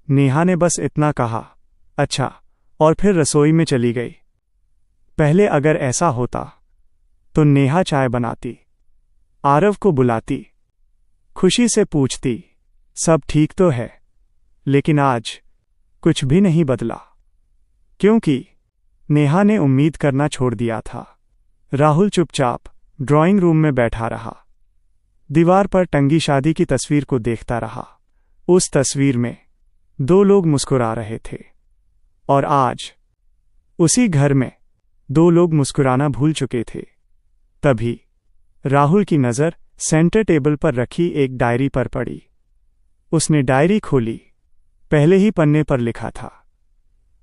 नेहा ने बस इतना कहा, अच्छा, और फिर रसोई में चली गई। पहले अगर ऐसा होता तो नेहा चाय बनाती, आरव को बुलाती, खुशी से पूछती, सब ठीक तो है। लेकिन आज कुछ भी नहीं बदला, क्योंकि नेहा ने उम्मीद करना छोड़ दिया था। राहुल चुपचाप ड्राइंग रूम में बैठा रहा। दीवार पर टंगी शादी की तस्वीर को देखता रहा। उस तस्वीर में 2 लोग मुस्कुरा रहे थे, और आज उसी घर में 2 लोग मुस्कुराना भूल चुके थे। तभी राहुल की नज़र सेंटर टेबल पर रखी एक डायरी पर पड़ी। उसने डायरी खोली। पहले ही पन्ने पर लिखा था,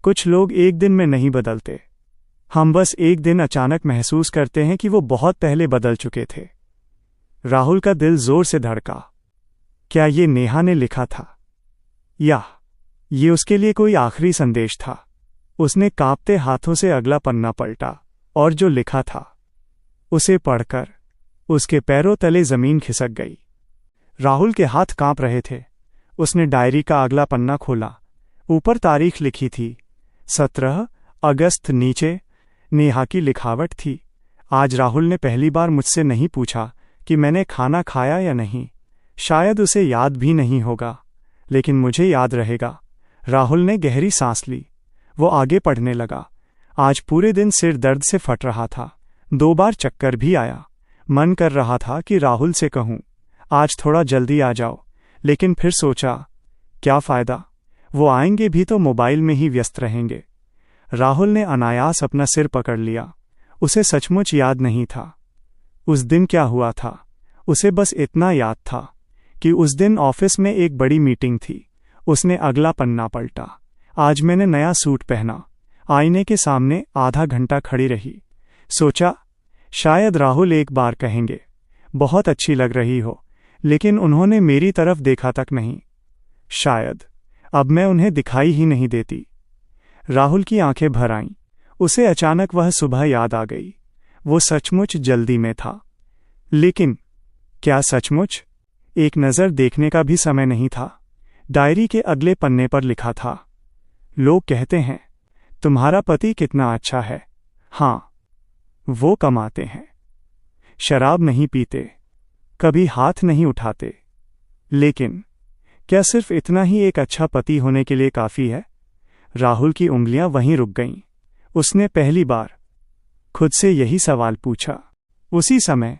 कुछ लोग एक दिन में नहीं बदलते, हम बस एक दिन अचानक महसूस करते हैं कि वो बहुत पहले बदल चुके थे। राहुल का दिल जोर से धड़का। क्या ये नेहा ने लिखा था, या ये उसके लिए कोई आखिरी संदेश था? उसने कांपते हाथों से अगला पन्ना पलटा, और जो लिखा था उसे पढ़कर उसके पैरों तले जमीन खिसक गई। राहुल के हाथ कांप रहे थे। उसने डायरी का अगला पन्ना खोला। ऊपर तारीख लिखी थी, 17 अगस्त नीचे नेहा की लिखावट थी। आज राहुल ने पहली बार मुझसे नहीं पूछा कि मैंने खाना खाया या नहीं। शायद उसे याद भी नहीं होगा, लेकिन मुझे याद रहेगा। राहुल ने गहरी सांस ली। वो आगे पढ़ने लगा। आज पूरे दिन सिर दर्द से फट रहा था। 2 बार चक्कर भी आया। मन कर रहा था कि राहुल से कहूं, आज थोड़ा जल्दी आ जाओ, लेकिन फिर सोचा, क्या फ़ायदा, वो आएंगे भी तो मोबाइल में ही व्यस्त रहेंगे। राहुल ने अनायास अपना सिर पकड़ लिया। उसे सचमुच याद नहीं था उस दिन क्या हुआ था। उसे बस इतना याद था कि उस दिन ऑफिस में एक बड़ी मीटिंग थी। उसने अगला पन्ना पलटा। आज मैंने नया सूट पहना। आईने के सामने आधा घंटा खड़ी रही। सोचा, शायद राहुल एक बार कहेंगे, बहुत अच्छी लग रही हो, लेकिन उन्होंने मेरी तरफ देखा तक नहीं। शायद अब मैं उन्हें दिखाई ही नहीं देती। राहुल की आंखें भर आईं। उसे अचानक वह सुबह याद आ गई। वो सचमुच जल्दी में था। लेकिन क्या सचमुच? एक नज़र देखने का भी समय नहीं था। डायरी के अगले पन्ने पर लिखा था, लोग कहते हैं तुम्हारा पति कितना अच्छा है। हाँ, वो कमाते हैं, शराब नहीं पीते, कभी हाथ नहीं उठाते, लेकिन क्या सिर्फ इतना ही एक अच्छा पति होने के लिए काफ़ी है? राहुल की उंगलियां वहीं रुक गईं। उसने पहली बार खुद से यही सवाल पूछा। उसी समय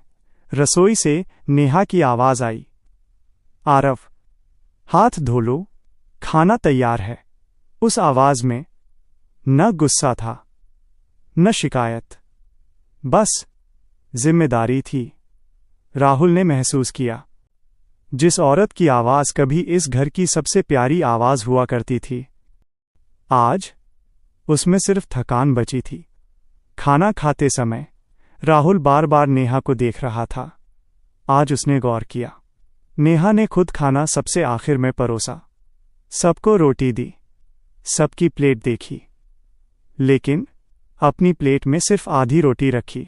रसोई से नेहा की आवाज़ आई, आरव, हाथ धो लो, खाना तैयार है। उस आवाज़ में न गुस्सा था, न शिकायत, बस जिम्मेदारी थी। राहुल ने महसूस किया, जिस औरत की आवाज़ कभी इस घर की सबसे प्यारी आवाज़ हुआ करती थी, आज उसमें सिर्फ थकान बची थी। खाना खाते समय राहुल बार बार नेहा को देख रहा था। आज उसने गौर किया। नेहा ने खुद खाना सबसे आखिर में परोसा। सबको रोटी दी, सबकी प्लेट देखी, लेकिन अपनी प्लेट में सिर्फ आधी रोटी रखी।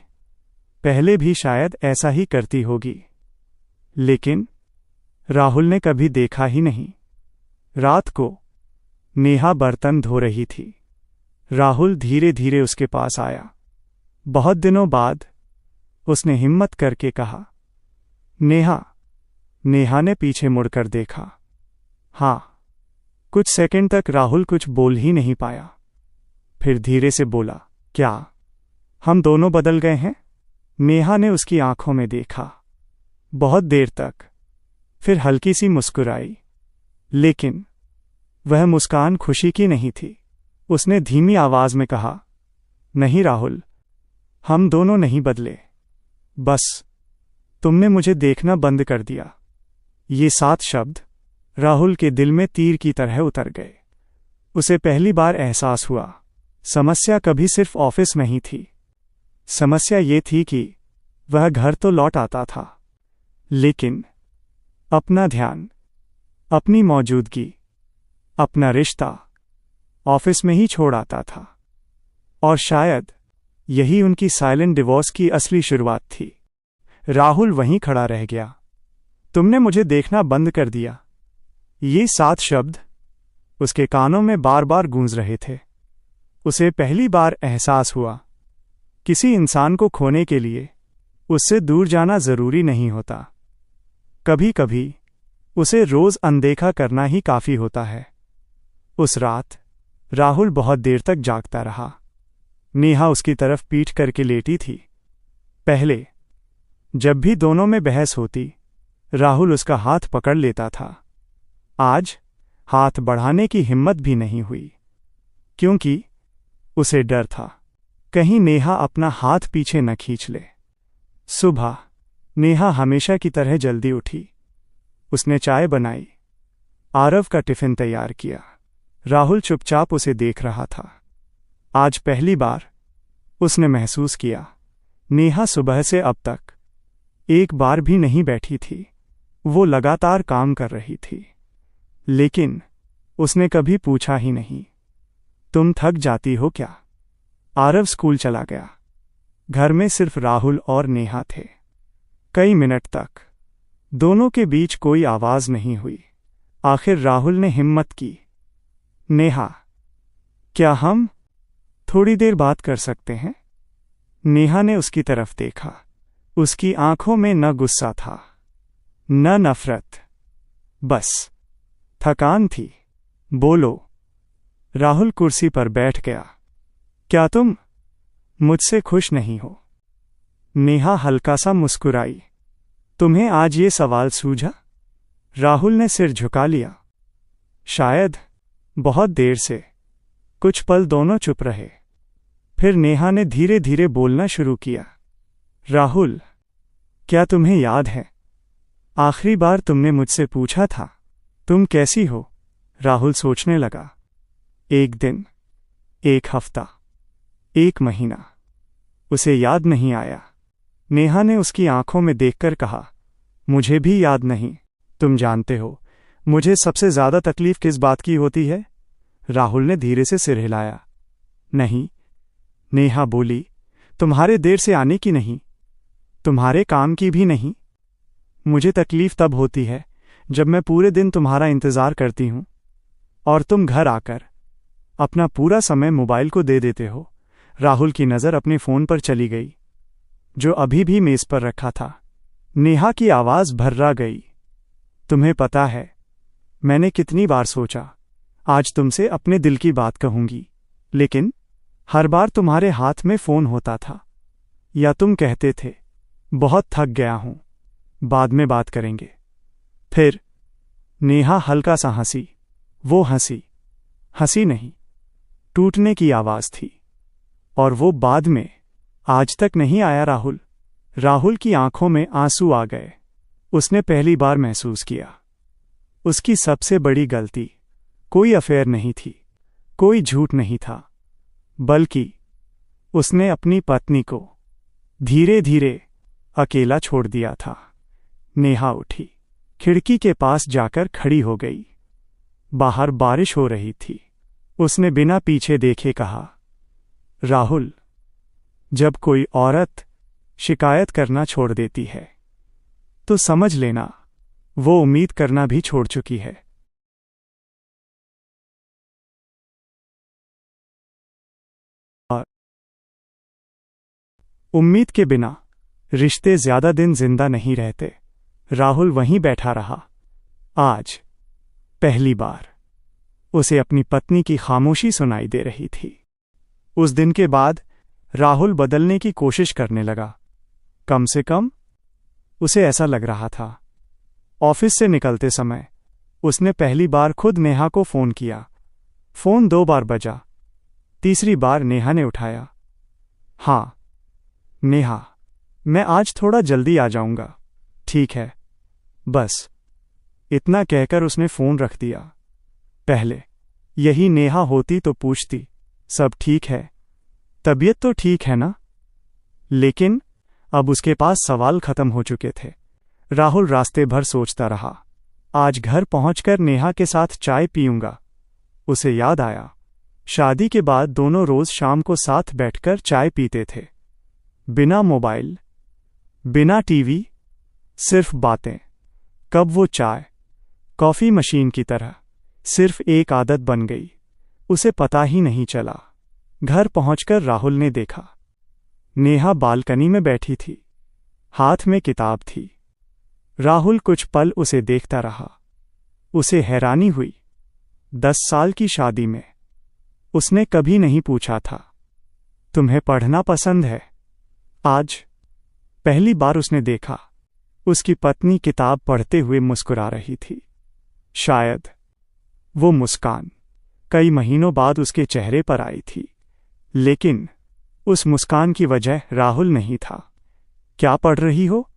पहले भी शायद ऐसा ही करती होगी, लेकिन राहुल ने कभी देखा ही नहीं। रात को नेहा बर्तन धो रही थी। राहुल धीरे धीरे उसके पास आया। बहुत दिनों बाद उसने हिम्मत करके कहा, नेहा। नेहा ने पीछे मुड़कर देखा। हाँ। कुछ सेकंड तक राहुल कुछ बोल ही नहीं पाया। फिर धीरे से बोला, क्या हम दोनों बदल गए हैं? नेहा ने उसकी आंखों में देखा बहुत देर तक, फिर हल्की सी मुस्कुराई, लेकिन वह मुस्कान खुशी की नहीं थी। उसने धीमी आवाज में कहा, नहीं राहुल, हम दोनों नहीं बदले, बस तुमने मुझे देखना बंद कर दिया। ये 7 शब्द राहुल के दिल में तीर की तरह उतर गए। उसे पहली बार एहसास हुआ, समस्या कभी सिर्फ ऑफिस में ही थी। समस्या ये थी कि वह घर तो लौट आता था, लेकिन अपना ध्यान, अपनी मौजूदगी, अपना रिश्ता ऑफिस में ही छोड़ आता था। और शायद यही उनकी साइलेंट डिवोर्स की असली शुरुआत थी। राहुल वहीं खड़ा रह गया। तुमने मुझे देखना बंद कर दिया। ये 7 शब्द उसके कानों में बार बार गूंज रहे थे। उसे पहली बार एहसास हुआ, किसी इंसान को खोने के लिए उससे दूर जाना जरूरी नहीं होता। कभी कभी उसे रोज अनदेखा करना ही काफी होता है। उस रात राहुल बहुत देर तक जागता रहा। नेहा उसकी तरफ पीठ करके लेटी थी। पहले जब भी दोनों में बहस होती, राहुल उसका हाथ पकड़ लेता था। आज हाथ बढ़ाने की हिम्मत भी नहीं हुई, क्योंकि उसे डर था कहीं नेहा अपना हाथ पीछे न खींच ले। सुबह नेहा हमेशा की तरह जल्दी उठी। उसने चाय बनाई, आरव का टिफिन तैयार किया। राहुल चुपचाप उसे देख रहा था। आज पहली बार उसने महसूस किया, नेहा सुबह से अब तक एक बार भी नहीं बैठी थी। वो लगातार काम कर रही थी, लेकिन उसने कभी पूछा ही नहीं, तुम थक जाती हो क्या? आरव स्कूल चला गया। घर में सिर्फ राहुल और नेहा थे। कई मिनट तक दोनों के बीच कोई आवाज नहीं हुई। आखिर राहुल ने हिम्मत की, नेहा, क्या हम थोड़ी देर बात कर सकते हैं? नेहा ने उसकी तरफ देखा। उसकी आंखों में न गुस्सा था न नफरत, बस थकान थी। बोलो। राहुल कुर्सी पर बैठ गया। क्या तुम मुझसे खुश नहीं हो? नेहा हल्का सा मुस्कुराई। तुम्हें आज ये सवाल सूझा? राहुल ने सिर झुका लिया। शायद। बहुत देर से। कुछ पल दोनों चुप रहे। फिर नेहा ने धीरे धीरे बोलना शुरू किया। राहुल, क्या तुम्हें याद है आखिरी बार तुमने मुझसे पूछा था तुम कैसी हो? राहुल सोचने लगा। एक दिन, एक हफ्ता, एक महीना। उसे याद नहीं आया। नेहा ने उसकी आंखों में देखकर कहा, मुझे भी याद नहीं। तुम जानते हो मुझे सबसे ज्यादा तकलीफ किस बात की होती है? राहुल ने धीरे से सिर हिलाया। नहीं। नेहा बोली, तुम्हारे देर से आने की नहीं, तुम्हारे काम की भी नहीं। मुझे तकलीफ तब होती है जब मैं पूरे दिन तुम्हारा इंतजार करती हूं और तुम घर आकर अपना पूरा समय मोबाइल को दे देते हो। राहुल की नज़र अपने फोन पर चली गई, जो अभी भी मेज पर रखा था। नेहा की आवाज भर्रा गई। तुम्हें पता है, मैंने कितनी बार सोचा आज तुमसे अपने दिल की बात कहूंगी, लेकिन हर बार तुम्हारे हाथ में फोन होता था या तुम कहते थे बहुत थक गया हूं, बाद में बात करेंगे। फिर नेहा हल्का सा हंसी। वो हंसी नहीं, टूटने की आवाज थी। और वो बाद में आज तक नहीं आया। राहुल की आंखों में आंसू आ गए। उसने पहली बार महसूस किया उसकी सबसे बड़ी गलती कोई अफेयर नहीं थी, कोई झूठ नहीं था, बल्कि उसने अपनी पत्नी को धीरे धीरे अकेला छोड़ दिया था। नेहा उठी, खिड़की के पास जाकर खड़ी हो गई। बाहर बारिश हो रही थी। उसने बिना पीछे देखे कहा, राहुल, जब कोई औरत शिकायत करना छोड़ देती है तो समझ लेना वो उम्मीद करना भी छोड़ चुकी है। और उम्मीद के बिना रिश्ते ज्यादा दिन जिंदा नहीं रहते। राहुल वहीं बैठा रहा। आज पहली बार उसे अपनी पत्नी की खामोशी सुनाई दे रही थी। उस दिन के बाद राहुल बदलने की कोशिश करने लगा। कम से कम उसे ऐसा लग रहा था। ऑफिस से निकलते समय उसने पहली बार खुद नेहा को फोन किया। फोन 2 बार बजा। तीसरी बार नेहा ने उठाया। हाँ नेहा, मैं आज थोड़ा जल्दी आ जाऊंगा। ठीक है। बस इतना कहकर उसने फोन रख दिया। पहले यही नेहा होती तो पूछती, सब ठीक है? तबीयत तो ठीक है ना? लेकिन अब उसके पास सवाल खत्म हो चुके थे। राहुल रास्ते भर सोचता रहा, आज घर पहुंचकर नेहा के साथ चाय पीऊंगा। उसे याद आया, शादी के बाद दोनों रोज शाम को साथ बैठकर चाय पीते थे। बिना मोबाइल, बिना टीवी, सिर्फ बातें। कब वो चाय कॉफी मशीन की तरह सिर्फ एक आदत बन गई, उसे पता ही नहीं चला। घर पहुंचकर राहुल ने देखा, नेहा बालकनी में बैठी थी, हाथ में किताब थी। राहुल कुछ पल उसे देखता रहा। उसे हैरानी हुई, 10 साल की शादी में उसने कभी नहीं पूछा था, तुम्हें पढ़ना पसंद है? आज पहली बार उसने देखा, उसकी पत्नी किताब पढ़ते हुए मुस्कुरा रही थी। शायद वो मुस्कान कई महीनों बाद उसके चेहरे पर आई थी, लेकिन उस मुस्कान की वजह राहुल नहीं था। क्या पढ़ रही हो?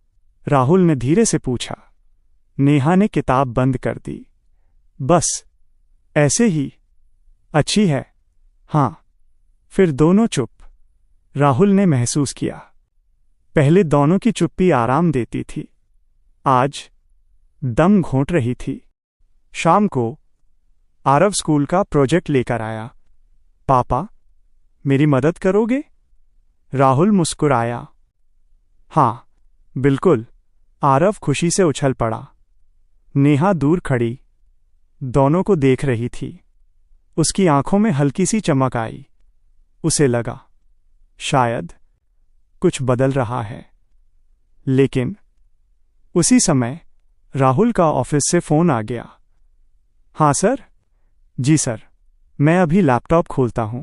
राहुल ने धीरे से पूछा। नेहा ने किताब बंद कर दी। बस ऐसे ही। अच्छी है? हाँ। फिर दोनों चुप। राहुल ने महसूस किया, पहले दोनों की चुप्पी आराम देती थी, आज दम घोंट रही थी। शाम को आरव स्कूल का प्रोजेक्ट लेकर आया। पापा, मेरी मदद करोगे? राहुल मुस्कुराया। हाँ बिल्कुल। आरव खुशी से उछल पड़ा। नेहा दूर खड़ी दोनों को देख रही थी। उसकी आंखों में हल्की सी चमक आई। उसे लगा शायद कुछ बदल रहा है। लेकिन उसी समय राहुल का ऑफिस से फोन आ गया। हाँ सर। जी सर, मैं अभी लैपटॉप खोलता हूं,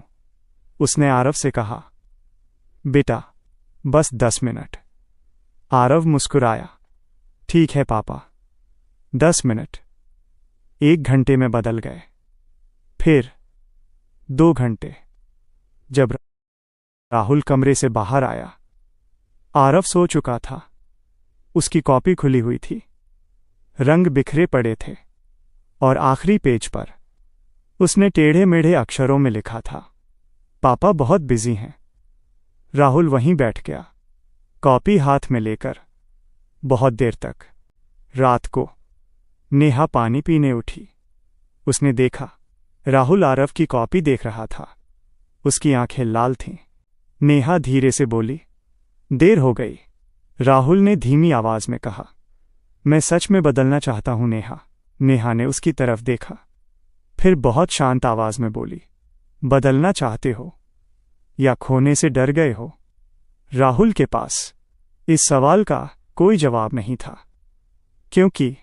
उसने आरव से कहा। बेटा, बस 10 मिनट। आरव मुस्कुराया। ठीक है पापा। 10 मिनट 1 घंटे में बदल गए, फिर 2 घंटे। जब राहुल कमरे से बाहर आया, आरव सो चुका था। उसकी कॉपी खुली हुई थी, रंग बिखरे पड़े थे और आखिरी पेज पर उसने टेढ़े मेढ़े अक्षरों में लिखा था, पापा बहुत बिजी हैं। राहुल वहीं बैठ गया, कॉपी हाथ में लेकर, बहुत देर तक। रात को नेहा पानी पीने उठी। उसने देखा राहुल आरव की कॉपी देख रहा था। उसकी आंखें लाल थीं। नेहा धीरे से बोली, देर हो गई। राहुल ने धीमी आवाज में कहा, मैं सच में बदलना चाहता हूं नेहा। नेहा ने उसकी तरफ देखा, फिर बहुत शांत आवाज में बोली, बदलना चाहते हो या खोने से डर गए हो? राहुल के पास इस सवाल का कोई जवाब नहीं था, क्योंकि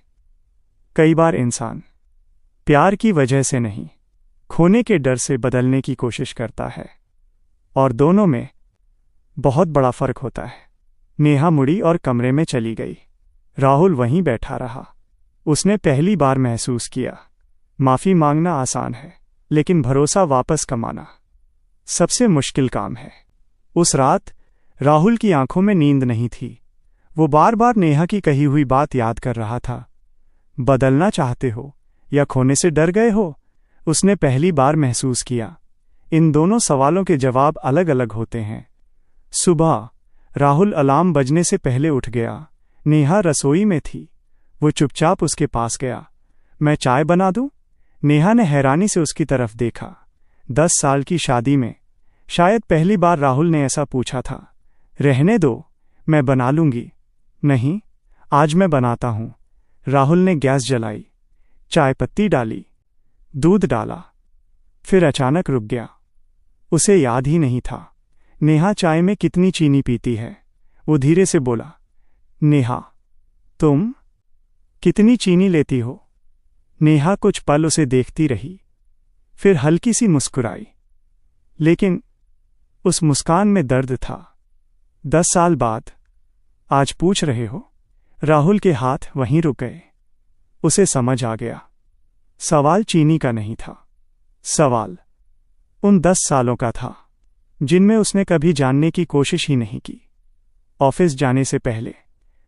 कई बार इंसान प्यार की वजह से नहीं, खोने के डर से बदलने की कोशिश करता है, और दोनों में बहुत बड़ा फर्क होता है। नेहा मुड़ी और कमरे में चली गई। राहुल वहीं बैठा रहा। उसने पहली बार महसूस किया, माफी मांगना आसान है, लेकिन भरोसा वापस कमाना सबसे मुश्किल काम है। उस रात राहुल की आंखों में नींद नहीं थी। वो बार बार नेहा की कही हुई बात याद कर रहा था। बदलना चाहते हो या खोने से डर गए हो? उसने पहली बार महसूस किया, इन दोनों सवालों के जवाब अलग अलग होते हैं। सुबह राहुल अलार्म बजने से पहले उठ गया। नेहा रसोई में थी। वो चुपचाप उसके पास गया। मैं चाय बना दूं? नेहा ने हैरानी से उसकी तरफ देखा। 10 साल की शादी में शायद पहली बार राहुल ने ऐसा पूछा था। रहने दो, मैं बना लूंगी। नहीं, आज मैं बनाता हूं। राहुल ने गैस जलाई, चाय पत्ती डाली, दूध डाला, फिर अचानक रुक गया। उसे याद ही नहीं था नेहा चाय में कितनी चीनी पीती है। वो धीरे से बोला, नेहा, तुम कितनी चीनी लेती हो? नेहा कुछ पल उसे देखती रही, फिर हल्की सी मुस्कुराई, लेकिन उस मुस्कान में दर्द था। 10 साल बाद आज पूछ रहे हो? राहुल के हाथ वहीं रुक गए। उसे समझ आ गया, सवाल चीनी का नहीं था, सवाल उन 10 सालों का था जिनमें उसने कभी जानने की कोशिश ही नहीं की। ऑफिस जाने से पहले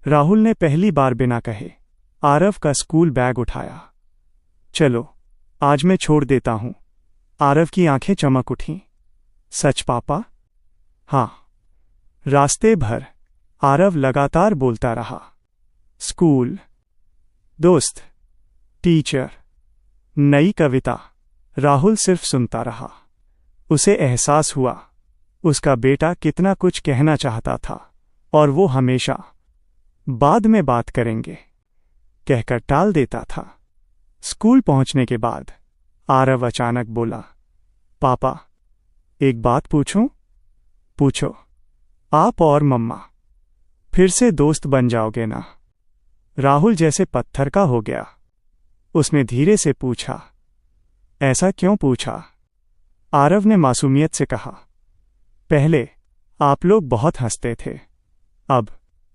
राहुल ने पहली बार बिना कहे आरव का स्कूल बैग उठाया। चलो, आज मैं छोड़ देता हूं। आरव की आंखें चमक उठीं। सच पापा? हां। रास्ते भर आरव लगातार बोलता रहा, स्कूल, दोस्त, टीचर, नई कविता। राहुल सिर्फ सुनता रहा। उसे एहसास हुआ उसका बेटा कितना कुछ कहना चाहता था, और वो हमेशा बाद में बात करेंगे कहकर टाल देता था। स्कूल पहुंचने के बाद आरव अचानक बोला, पापा, एक बात पूछूं? पूछो। आप और मम्मा फिर से दोस्त बन जाओगे ना? राहुल जैसे पत्थर का हो गया। उसने धीरे से पूछा, ऐसा क्यों पूछा? आरव ने मासूमियत से कहा, पहले आप लोग बहुत हंसते थे, अब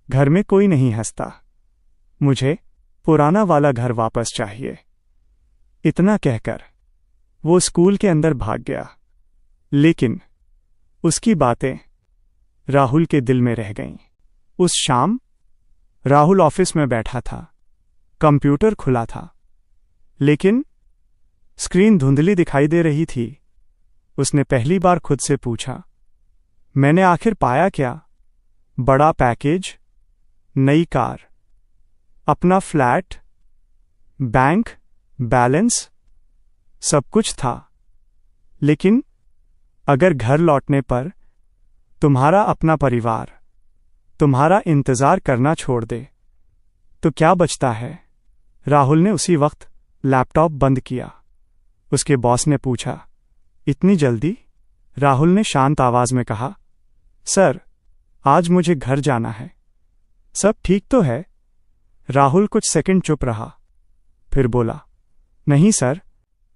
घर में कोई नहीं हंसता। मुझे पुराना वाला घर वापस चाहिए। इतना कहकर वो स्कूल के अंदर भाग गया, लेकिन उसकी बातें राहुल के दिल में रह गईं। उस शाम राहुल ऑफिस में बैठा था। कंप्यूटर खुला था, लेकिन स्क्रीन धुंधली दिखाई दे रही थी। उसने पहली बार खुद से पूछा, मैंने आखिर पाया क्या? बड़ा पैकेज, नई कार, अपना फ्लैट, बैंक बैलेंस, सब कुछ था। लेकिन अगर घर लौटने पर तुम्हारा अपना परिवार तुम्हारा इंतजार करना छोड़ दे, तो क्या बचता है? राहुल ने उसी वक्त लैपटॉप बंद किया। उसके बॉस ने पूछा, इतनी जल्दी? राहुल ने शांत आवाज में कहा, सर, आज मुझे घर जाना है। सब ठीक तो है? राहुल कुछ सेकंड चुप रहा, फिर बोला, नहीं सर,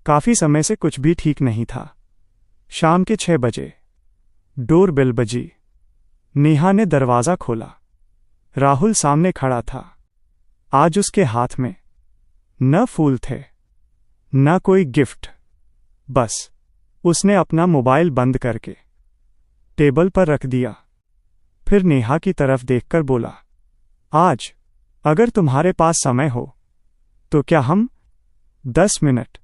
काफी समय से कुछ भी ठीक नहीं था। शाम के 6 बजे डोर बेल बजी। नेहा ने दरवाजा खोला। राहुल सामने खड़ा था। आज उसके हाथ में न फूल थे, न कोई गिफ्ट। बस उसने अपना मोबाइल बंद करके टेबल पर रख दिया। फिर नेहा की तरफ देखकर बोला, आज अगर तुम्हारे पास समय हो तो क्या हम 10 मिनट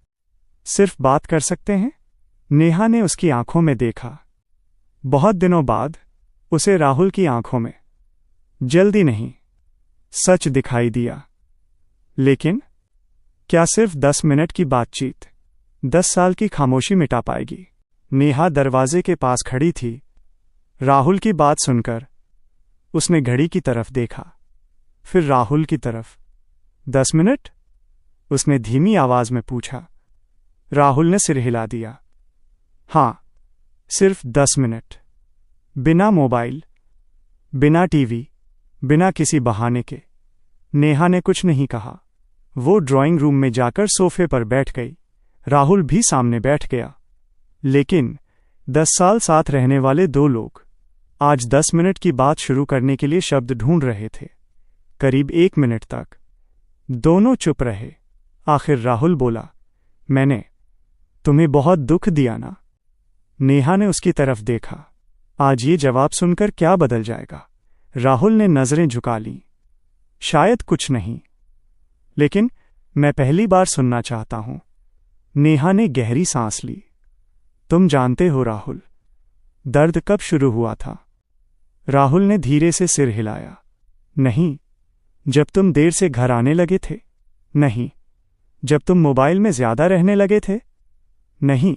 सिर्फ बात कर सकते हैं? नेहा ने उसकी आंखों में देखा। बहुत दिनों बाद उसे राहुल की आंखों में जल्दी नहीं, सच दिखाई दिया। लेकिन क्या सिर्फ 10 मिनट की बातचीत 10 साल की खामोशी मिटा पाएगी? नेहा दरवाजे के पास खड़ी थी। राहुल की बात सुनकर उसने घड़ी की तरफ देखा, फिर राहुल की तरफ। 10 मिनट? उसने धीमी आवाज में पूछा। राहुल ने सिर हिला दिया। हां, सिर्फ 10 मिनट। बिना मोबाइल, बिना टीवी, बिना किसी बहाने के। नेहा ने कुछ नहीं कहा। वो ड्राइंग रूम में जाकर सोफे पर बैठ गई। राहुल भी सामने बैठ गया। लेकिन 10 साल साथ रहने वाले दो लोग आज 10 मिनट की बात शुरू करने के लिए शब्द ढूंढ रहे थे। करीब 1 मिनट तक दोनों चुप रहे। आखिर राहुल बोला, मैंने तुम्हें बहुत दुख दिया ना? नेहा ने उसकी तरफ देखा। आज ये जवाब सुनकर क्या बदल जाएगा? राहुल ने नजरें झुका लीं। शायद कुछ नहीं, लेकिन मैं पहली बार सुनना चाहता हूं। नेहा ने गहरी सांस ली। तुम जानते हो राहुल, दर्द कब शुरू हुआ था? राहुल ने धीरे से सिर हिलाया। नहीं, जब तुम देर से घर आने लगे थे? नहीं, जब तुम मोबाइल में ज्यादा रहने लगे थे? नहीं।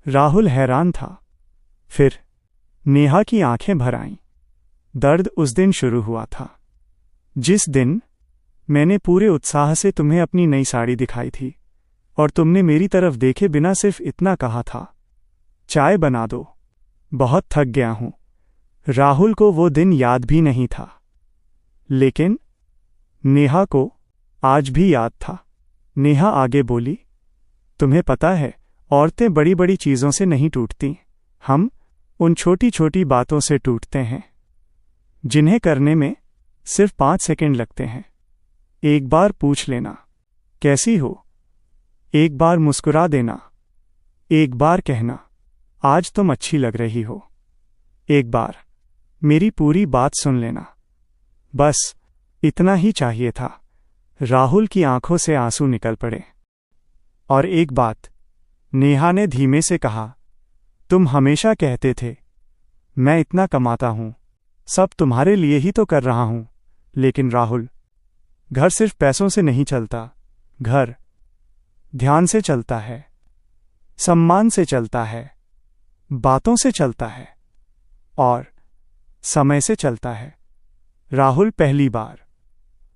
राहुल हैरान था। फिर नेहा की आंखें भर आईं। दर्द उस दिन शुरू हुआ था जिस दिन मैंने पूरे उत्साह से तुम्हें अपनी नई साड़ी दिखाई थी और तुमने मेरी तरफ देखे बिना सिर्फ इतना कहा था, चाय बना दो, बहुत थक गया हूं। राहुल को वो दिन याद भी नहीं था, लेकिन नेहा को आज भी याद था। नेहा आगे बोली, तुम्हें पता है, औरतें बड़ी बड़ी चीजों से नहीं टूटती, हम उन छोटी छोटी बातों से टूटते हैं जिन्हें करने में सिर्फ 5 सेकंड लगते हैं। एक बार पूछ लेना, कैसी हो? एक बार मुस्कुरा देना, एक बार कहना, आज तुम अच्छी लग रही हो। एक बार मेरी पूरी बात सुन लेना। बस इतना ही चाहिए था। राहुल की आंखों से आंसू निकल पड़े। और एक बात, नेहा ने धीमे से कहा, तुम हमेशा कहते थे मैं इतना कमाता हूं, सब तुम्हारे लिए ही तो कर रहा हूं। लेकिन राहुल, घर सिर्फ पैसों से नहीं चलता। घर ध्यान से चलता है, सम्मान से चलता है, बातों से चलता है और समय से चलता है। राहुल पहली बार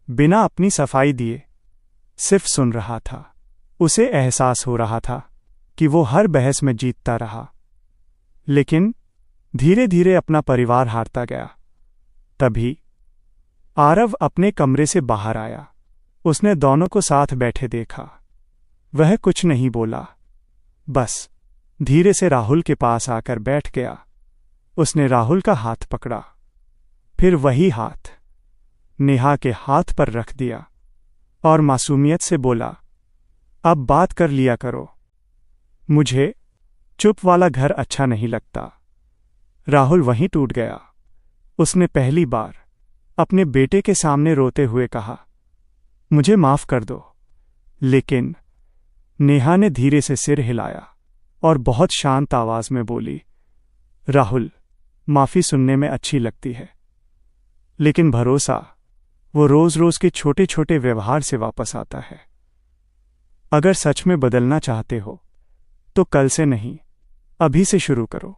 बिना अपनी सफाई दिए सिर्फ सुन रहा था। उसे एहसास हो रहा था कि वो हर बहस में जीतता रहा, लेकिन धीरे धीरे अपना परिवार हारता गया। तभी आरव अपने कमरे से बाहर आया। उसने दोनों को साथ बैठे देखा। वह कुछ नहीं बोला, बस धीरे से राहुल के पास आकर बैठ गया। उसने राहुल का हाथ पकड़ा, फिर वही हाथ नेहा के हाथ पर रख दिया और मासूमियत से बोला, अब बात कर लिया करो, मुझे चुप वाला घर अच्छा नहीं लगता। राहुल वहीं टूट गया। उसने पहली बार अपने बेटे के सामने रोते हुए कहा, मुझे माफ कर दो। लेकिन नेहा ने धीरे से सिर हिलाया और बहुत शांत आवाज में बोली, राहुल, माफी सुनने में अच्छी लगती है, लेकिन भरोसा वो रोज रोज के छोटे छोटे व्यवहार से वापस आता है। अगर सच में बदलना चाहते हो तो कल से नहीं, अभी से शुरू करो।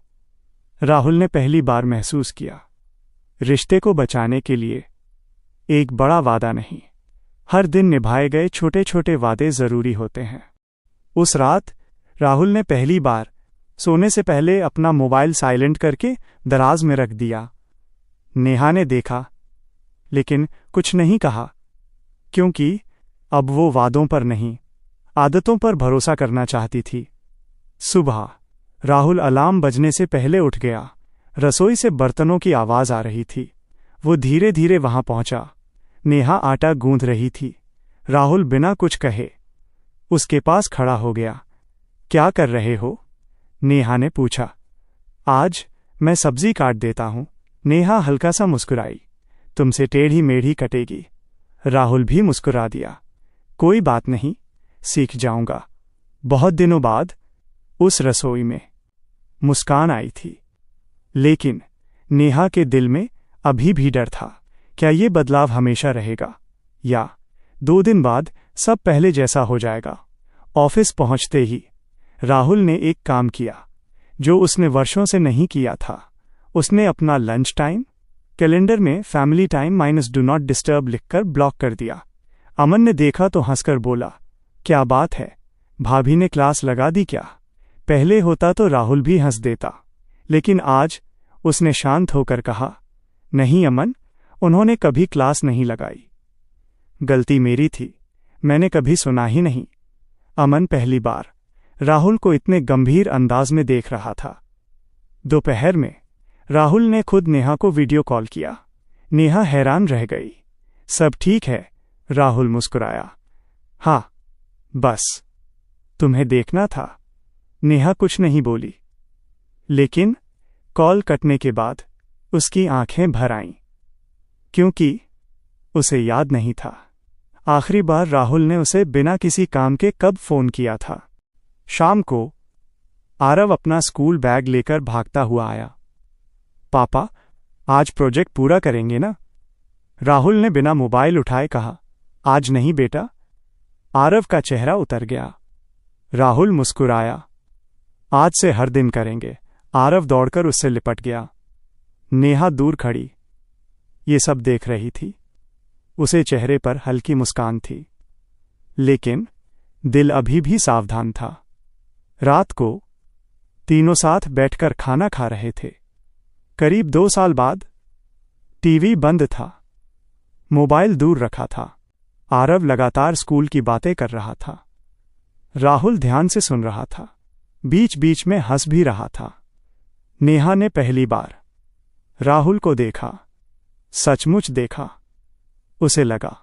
राहुल ने पहली बार महसूस किया, रिश्ते को बचाने के लिए एक बड़ा वादा नहीं, हर दिन निभाए गए छोटे छोटे वादे जरूरी होते हैं। उस रात राहुल ने पहली बार सोने से पहले अपना मोबाइल साइलेंट करके दराज में रख दिया। नेहा ने देखा, लेकिन कुछ नहीं कहा, क्योंकि अब वो वादों पर नहीं, आदतों पर भरोसा करना चाहती थी। सुबह राहुल अलार्म बजने से पहले उठ गया। रसोई से बर्तनों की आवाज आ रही थी। वो धीरे धीरे वहां पहुंचा। नेहा आटा गूंथ रही थी। राहुल बिना कुछ कहे उसके पास खड़ा हो गया। क्या कर रहे हो? नेहा ने पूछा। आज मैं सब्जी काट देता हूं। नेहा हल्का सा मुस्कुराई। तुमसे टेढ़ी मेढ़ी कटेगी। राहुल भी मुस्कुरा दिया। कोई बात नहीं, सीख जाऊंगा। बहुत दिनों बाद उस रसोई में मुस्कान आई थी, लेकिन नेहा के दिल में अभी भी डर था। क्या ये बदलाव हमेशा रहेगा, या 2 दिन बाद सब पहले जैसा हो जाएगा? ऑफिस पहुंचते ही राहुल ने एक काम किया जो उसने वर्षों से नहीं किया था। उसने अपना लंच टाइम कैलेंडर में family time - do not disturb लिखकर ब्लॉक कर दिया। अमन ने देखा तो हंसकर बोला, क्या बात है, भाभी ने क्लास लगा दी क्या? पहले होता तो राहुल भी हंस देता, लेकिन आज उसने शांत होकर कहा, नहीं अमन, उन्होंने कभी क्लास नहीं लगाई। गलती मेरी थी, मैंने कभी सुना ही नहीं। अमन पहली बार राहुल को इतने गंभीर अंदाज में देख रहा था। दोपहर में राहुल ने खुद नेहा को वीडियो कॉल किया। नेहा हैरान रह गई। सब ठीक है? राहुल मुस्कुराया। हाँ, बस तुम्हें देखना था। नेहा कुछ नहीं बोली, लेकिन कॉल कटने के बाद उसकी आंखें भर आईं, क्योंकि उसे याद नहीं था आखिरी बार राहुल ने उसे बिना किसी काम के कब फोन किया था। शाम को आरव अपना स्कूल बैग लेकर भागता हुआ आया। पापा, आज प्रोजेक्ट पूरा करेंगे ना? राहुल ने बिना मोबाइल उठाए कहा। आज नहीं बेटा। आरव का चेहरा उतर गया। राहुल मुस्कुराया। आज से हर दिन करेंगे। आरव दौड़कर उससे लिपट गया। नेहा दूर खड़ी ये सब देख रही थी। उसे चेहरे पर हल्की मुस्कान थी, लेकिन दिल अभी भी सावधान था। रात को तीनों साथ बैठकर खाना खा रहे थे। करीब 2 साल बाद टीवी बंद था, मोबाइल दूर रखा था। आरव लगातार स्कूल की बातें कर रहा था। राहुल ध्यान से सुन रहा था, बीच बीच में हंस भी रहा था। नेहा ने पहली बार राहुल को देखा, सचमुच देखा। उसे लगा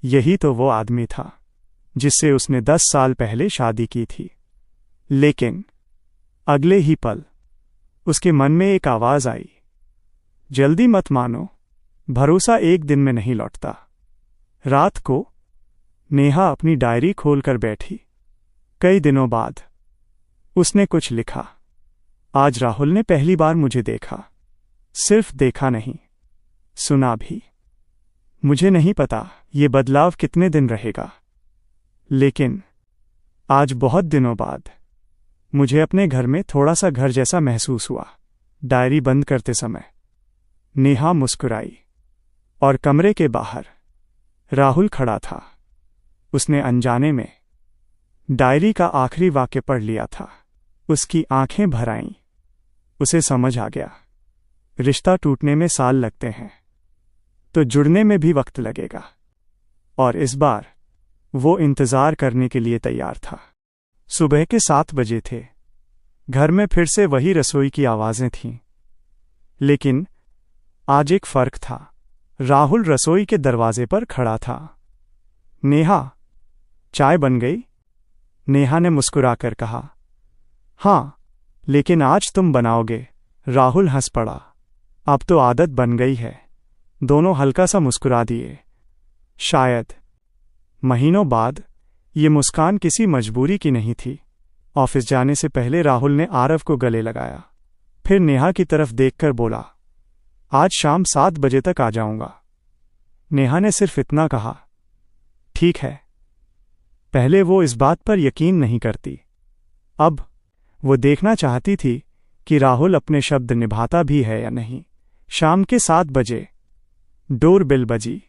यही तो वो आदमी था जिससे उसने 10 साल पहले शादी की थी। लेकिन अगले ही पल उसके मन में एक आवाज आई, जल्दी मत मानो, भरोसा एक दिन में नहीं लौटता। रात को नेहा अपनी डायरी खोलकर बैठी। कई दिनों बाद उसने कुछ लिखा। आज राहुल ने पहली बार मुझे देखा। सिर्फ देखा नहीं, सुना भी। मुझे नहीं पता ये बदलाव कितने दिन रहेगा, लेकिन आज बहुत दिनों बाद मुझे अपने घर में थोड़ा सा घर जैसा महसूस हुआ। डायरी बंद करते समय नेहा मुस्कुराई और कमरे के बाहर राहुल खड़ा था। उसने अनजाने में डायरी का आखिरी वाक्य पढ़ लिया था। उसकी आंखें भर आईं। उसे समझ आ गया, रिश्ता टूटने में साल लगते हैं तो जुड़ने में भी वक्त लगेगा, और इस बार वो इंतजार करने के लिए तैयार था। सुबह के 7 बजे थे। घर में फिर से वही रसोई की आवाजें थीं, लेकिन आज एक फर्क था। राहुल रसोई के दरवाजे पर खड़ा था। नेहा, चाय बन गई? नेहा ने मुस्कुराकर कहा। हाँ, लेकिन आज तुम बनाओगे? राहुल हंस पड़ा। अब तो आदत बन गई है। दोनों हल्का सा मुस्कुरा दिए। शायद महीनों बाद ये मुस्कान किसी मजबूरी की नहीं थी। ऑफिस जाने से पहले राहुल ने आरव को गले लगाया, फिर नेहा की तरफ देखकर बोला, आज शाम 7 बजे तक आ जाऊंगा। नेहा ने सिर्फ इतना कहा, ठीक है। पहले वो इस बात पर यकीन नहीं करती। अब वो देखना चाहती थी कि राहुल अपने शब्द निभाता भी है या नहीं। शाम के 7 बजे डोर बेल बजी।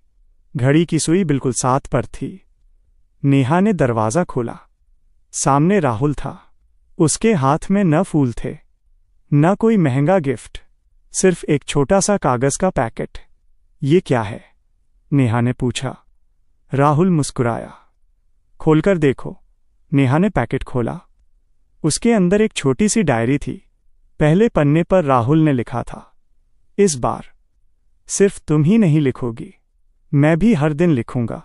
घड़ी की सुई बिल्कुल 7 पर थी। नेहा ने दरवाजा खोला। सामने राहुल था। उसके हाथ में न फूल थे, न कोई महंगा गिफ्ट, सिर्फ एक छोटा सा कागज का पैकेट। ये क्या है? नेहा ने पूछा। राहुल मुस्कुराया। खोलकर देखो। नेहा ने पैकेट खोला। उसके अंदर एक छोटी सी डायरी थी। पहले पन्ने पर राहुल ने लिखा था, इस बार सिर्फ तुम ही नहीं लिखोगी, मैं भी हर दिन लिखूंगा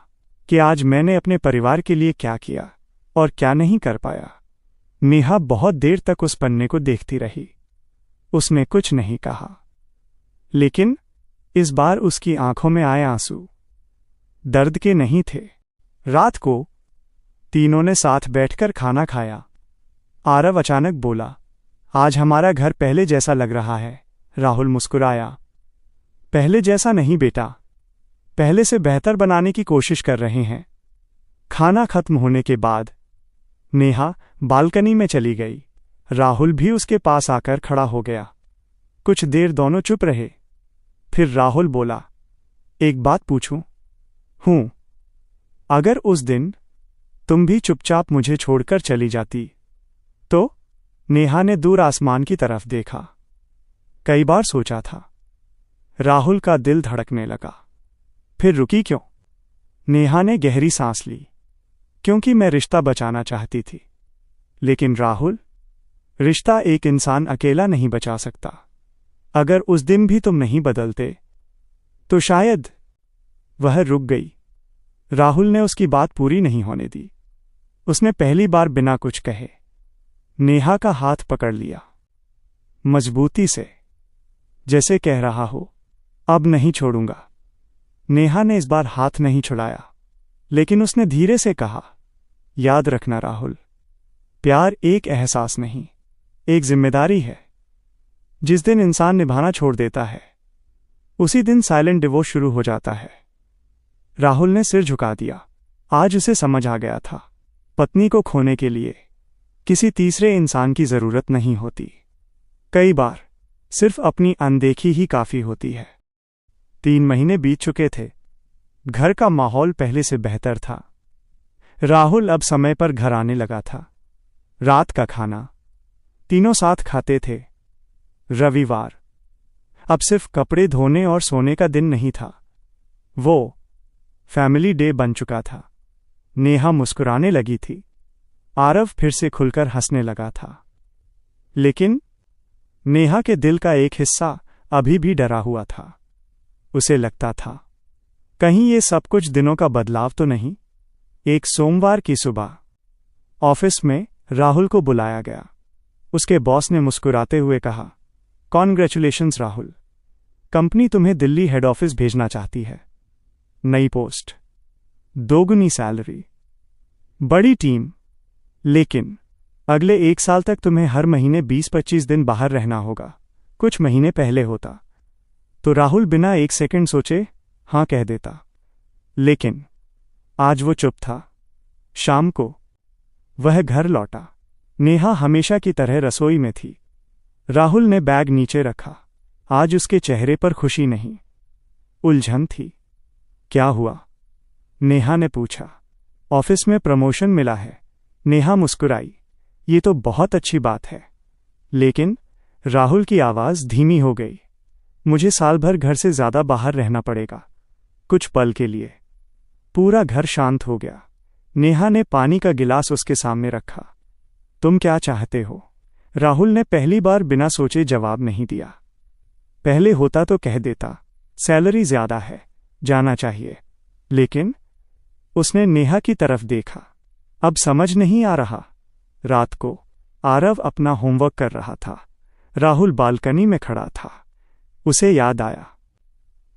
कि आज मैंने अपने परिवार के लिए क्या किया और क्या नहीं कर पाया। नेहा बहुत देर तक उस पन्ने को देखती रही। उसने कुछ नहीं कहा, लेकिन इस बार उसकी आंखों में आए आंसू दर्द के नहीं थे। रात को तीनों ने साथ बैठकर खाना खाया। आरव अचानक बोला, आज हमारा घर पहले जैसा लग रहा है। राहुल मुस्कुराया। पहले जैसा नहीं बेटा, पहले से बेहतर बनाने की कोशिश कर रहे हैं। खाना खत्म होने के बाद नेहा बालकनी में चली गई। राहुल भी उसके पास आकर खड़ा हो गया। कुछ देर दोनों चुप रहे। फिर राहुल बोला, एक बात पूछूं? हूं। अगर उस दिन तुम भी चुपचाप मुझे छोड़कर चली जाती तो? नेहा ने दूर आसमान की तरफ देखा। कई बार सोचा था। राहुल का दिल धड़कने लगा। फिर रुकी क्यों? नेहा ने गहरी सांस ली। क्योंकि मैं रिश्ता बचाना चाहती थी। लेकिन राहुल, रिश्ता एक इंसान अकेला नहीं बचा सकता। अगर उस दिन भी तुम नहीं बदलते तो शायद। वह रुक गई। राहुल ने उसकी बात पूरी नहीं होने दी। उसने पहली बार बिना कुछ कहे नेहा का हाथ पकड़ लिया, मजबूती से, जैसे कह रहा हो, अब नहीं छोड़ूंगा। नेहा ने इस बार हाथ नहीं छुड़ाया, लेकिन उसने धीरे से कहा, याद रखना राहुल, प्यार एक एहसास नहीं, एक जिम्मेदारी है। जिस दिन इंसान निभाना छोड़ देता है, उसी दिन साइलेंट डिवोर्स शुरू हो जाता है। राहुल ने सिर झुका दिया। आज उसे समझ आ गया था, पत्नी को खोने के लिए किसी तीसरे इंसान की जरूरत नहीं होती। कई बार सिर्फ अपनी अनदेखी ही काफी होती है। 3 महीने बीत चुके थे। घर का माहौल पहले से बेहतर था। राहुल अब समय पर घर आने लगा था। रात का खाना तीनों साथ खाते थे। रविवार अब सिर्फ कपड़े धोने और सोने का दिन नहीं था, वो फैमिली डे बन चुका था। नेहा मुस्कुराने लगी थी। आरव फिर से खुलकर हंसने लगा था। लेकिन नेहा के दिल का एक हिस्सा अभी भी डरा हुआ था। उसे लगता था, कहीं ये सब कुछ दिनों का बदलाव तो नहीं। एक सोमवार की सुबह ऑफिस में राहुल को बुलाया गया। उसके बॉस ने मुस्कुराते हुए कहा, कॉन्ग्रेचुलेशंस राहुल, कंपनी तुम्हें दिल्ली हेड ऑफिस भेजना चाहती है। नई पोस्ट, दोगुनी सैलरी, बड़ी टीम, लेकिन अगले 1 साल तक तुम्हें हर महीने 20-25 दिन बाहर रहना होगा। कुछ महीने पहले होता तो राहुल बिना 1 सेकंड सोचे हां कह देता, लेकिन आज वो चुप था। शाम को वह घर लौटा। नेहा हमेशा की तरह रसोई में थी। राहुल ने बैग नीचे रखा। आज उसके चेहरे पर खुशी नहीं, उलझन थी। क्या हुआ? नेहा ने पूछा। ऑफिस में प्रमोशन मिला है। नेहा मुस्कुराई। ये तो बहुत अच्छी बात है। लेकिन राहुल की आवाज धीमी हो गई। मुझे साल भर घर से ज्यादा बाहर रहना पड़ेगा। कुछ पल के लिए पूरा घर शांत हो गया। नेहा ने पानी का गिलास उसके सामने रखा। तुम क्या चाहते हो? राहुल ने पहली बार बिना सोचे जवाब नहीं दिया। पहले होता तो कह देता, सैलरी ज्यादा है, जाना चाहिए। लेकिन उसने नेहा की तरफ देखा। अब समझ नहीं आ रहा। रात को आरव अपना होमवर्क कर रहा था। राहुल बालकनी में खड़ा था। उसे याद आया,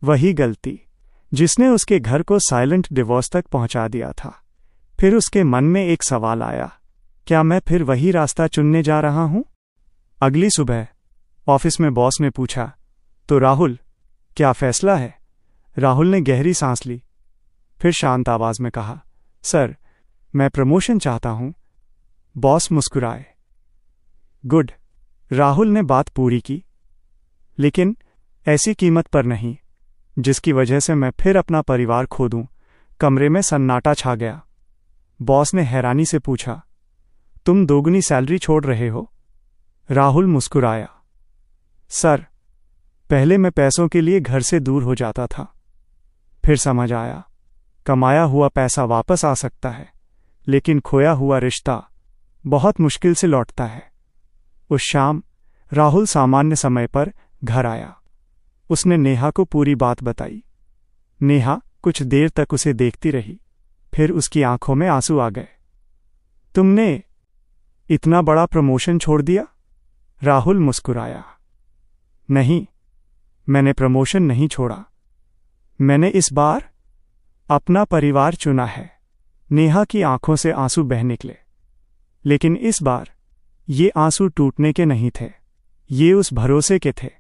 वही गलती जिसने उसके घर को साइलेंट डिवोर्स तक पहुंचा दिया था। फिर उसके मन में एक सवाल आया, क्या मैं फिर वही रास्ता चुनने जा रहा हूं? अगली सुबह ऑफिस में बॉस ने पूछा, तो राहुल, क्या फैसला है? राहुल ने गहरी सांस ली। फिर शांत आवाज में कहा, सर, मैं प्रमोशन चाहता हूं। बॉस मुस्कुराए। गुड। राहुल ने बात पूरी की। लेकिन ऐसी कीमत पर नहीं जिसकी वजह से मैं फिर अपना परिवार खो दूं। कमरे में सन्नाटा छा गया। बॉस ने हैरानी से पूछा, तुम दोगुनी सैलरी छोड़ रहे हो? राहुल मुस्कुराया। सर, पहले मैं पैसों के लिए घर से दूर हो जाता था। फिर समझ आया, कमाया हुआ पैसा वापस आ सकता है, लेकिन खोया हुआ रिश्ता बहुत मुश्किल से लौटता है। उस शाम राहुल सामान्य समय पर घर आया। उसने नेहा को पूरी बात बताई। नेहा कुछ देर तक उसे देखती रही, फिर उसकी आंखों में आंसू आ गए। तुमने इतना बड़ा प्रमोशन छोड़ दिया? राहुल मुस्कुराया। नहीं, मैंने प्रमोशन नहीं छोड़ा। मैंने इस बार अपना परिवार चुना है। नेहा की आंखों से आंसू बह निकले। लेकिन इस बार ये आंसू टूटने के नहीं थे, ये उस भरोसे के थे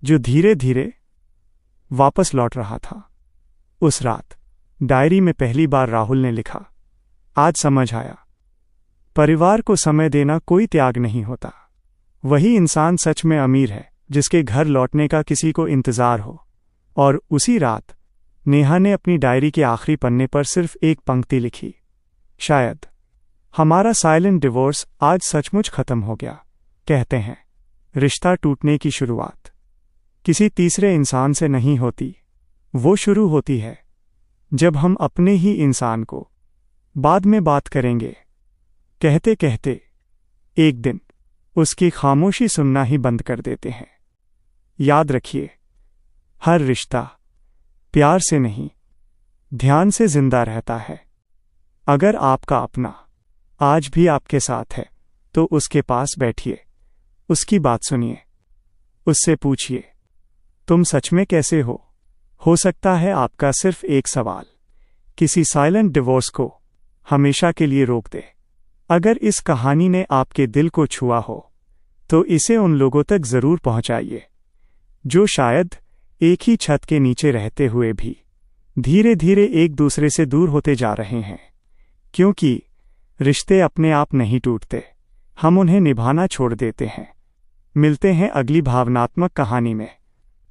जो धीरे धीरे वापस लौट रहा था। उस रात डायरी में पहली बार राहुल ने लिखा, आज समझ आया, परिवार को समय देना कोई त्याग नहीं होता। वही इंसान सच में अमीर है जिसके घर लौटने का किसी को इंतजार हो। और उसी रात नेहा ने अपनी डायरी के आखिरी पन्ने पर सिर्फ एक पंक्ति लिखी, शायद हमारा साइलेंट डिवोर्स आज सचमुच खत्म हो गया। कहते हैं, रिश्ता टूटने की शुरुआत किसी तीसरे इंसान से नहीं होती, वो शुरू होती है जब हम अपने ही इंसान को बाद में बात करेंगे कहते कहते एक दिन उसकी खामोशी सुनना ही बंद कर देते हैं। याद रखिए, हर रिश्ता प्यार से नहीं, ध्यान से जिंदा रहता है। अगर आपका अपना आज भी आपके साथ है तो उसके पास बैठिए, उसकी बात सुनिए, उससे पूछिए, तुम सच में कैसे हो? हो सकता है आपका सिर्फ एक सवाल किसी साइलेंट डिवोर्स को हमेशा के लिए रोक दे। अगर इस कहानी ने आपके दिल को छुआ हो तो इसे उन लोगों तक जरूर पहुंचाइए जो शायद एक ही छत के नीचे रहते हुए भी धीरे धीरे एक दूसरे से दूर होते जा रहे हैं। क्योंकि रिश्ते अपने आप नहीं टूटते, हम उन्हें निभाना छोड़ देते हैं। मिलते हैं अगली भावनात्मक कहानी में।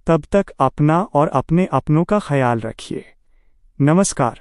तब तक अपना और अपने अपनों का ख्याल रखिए। नमस्कार।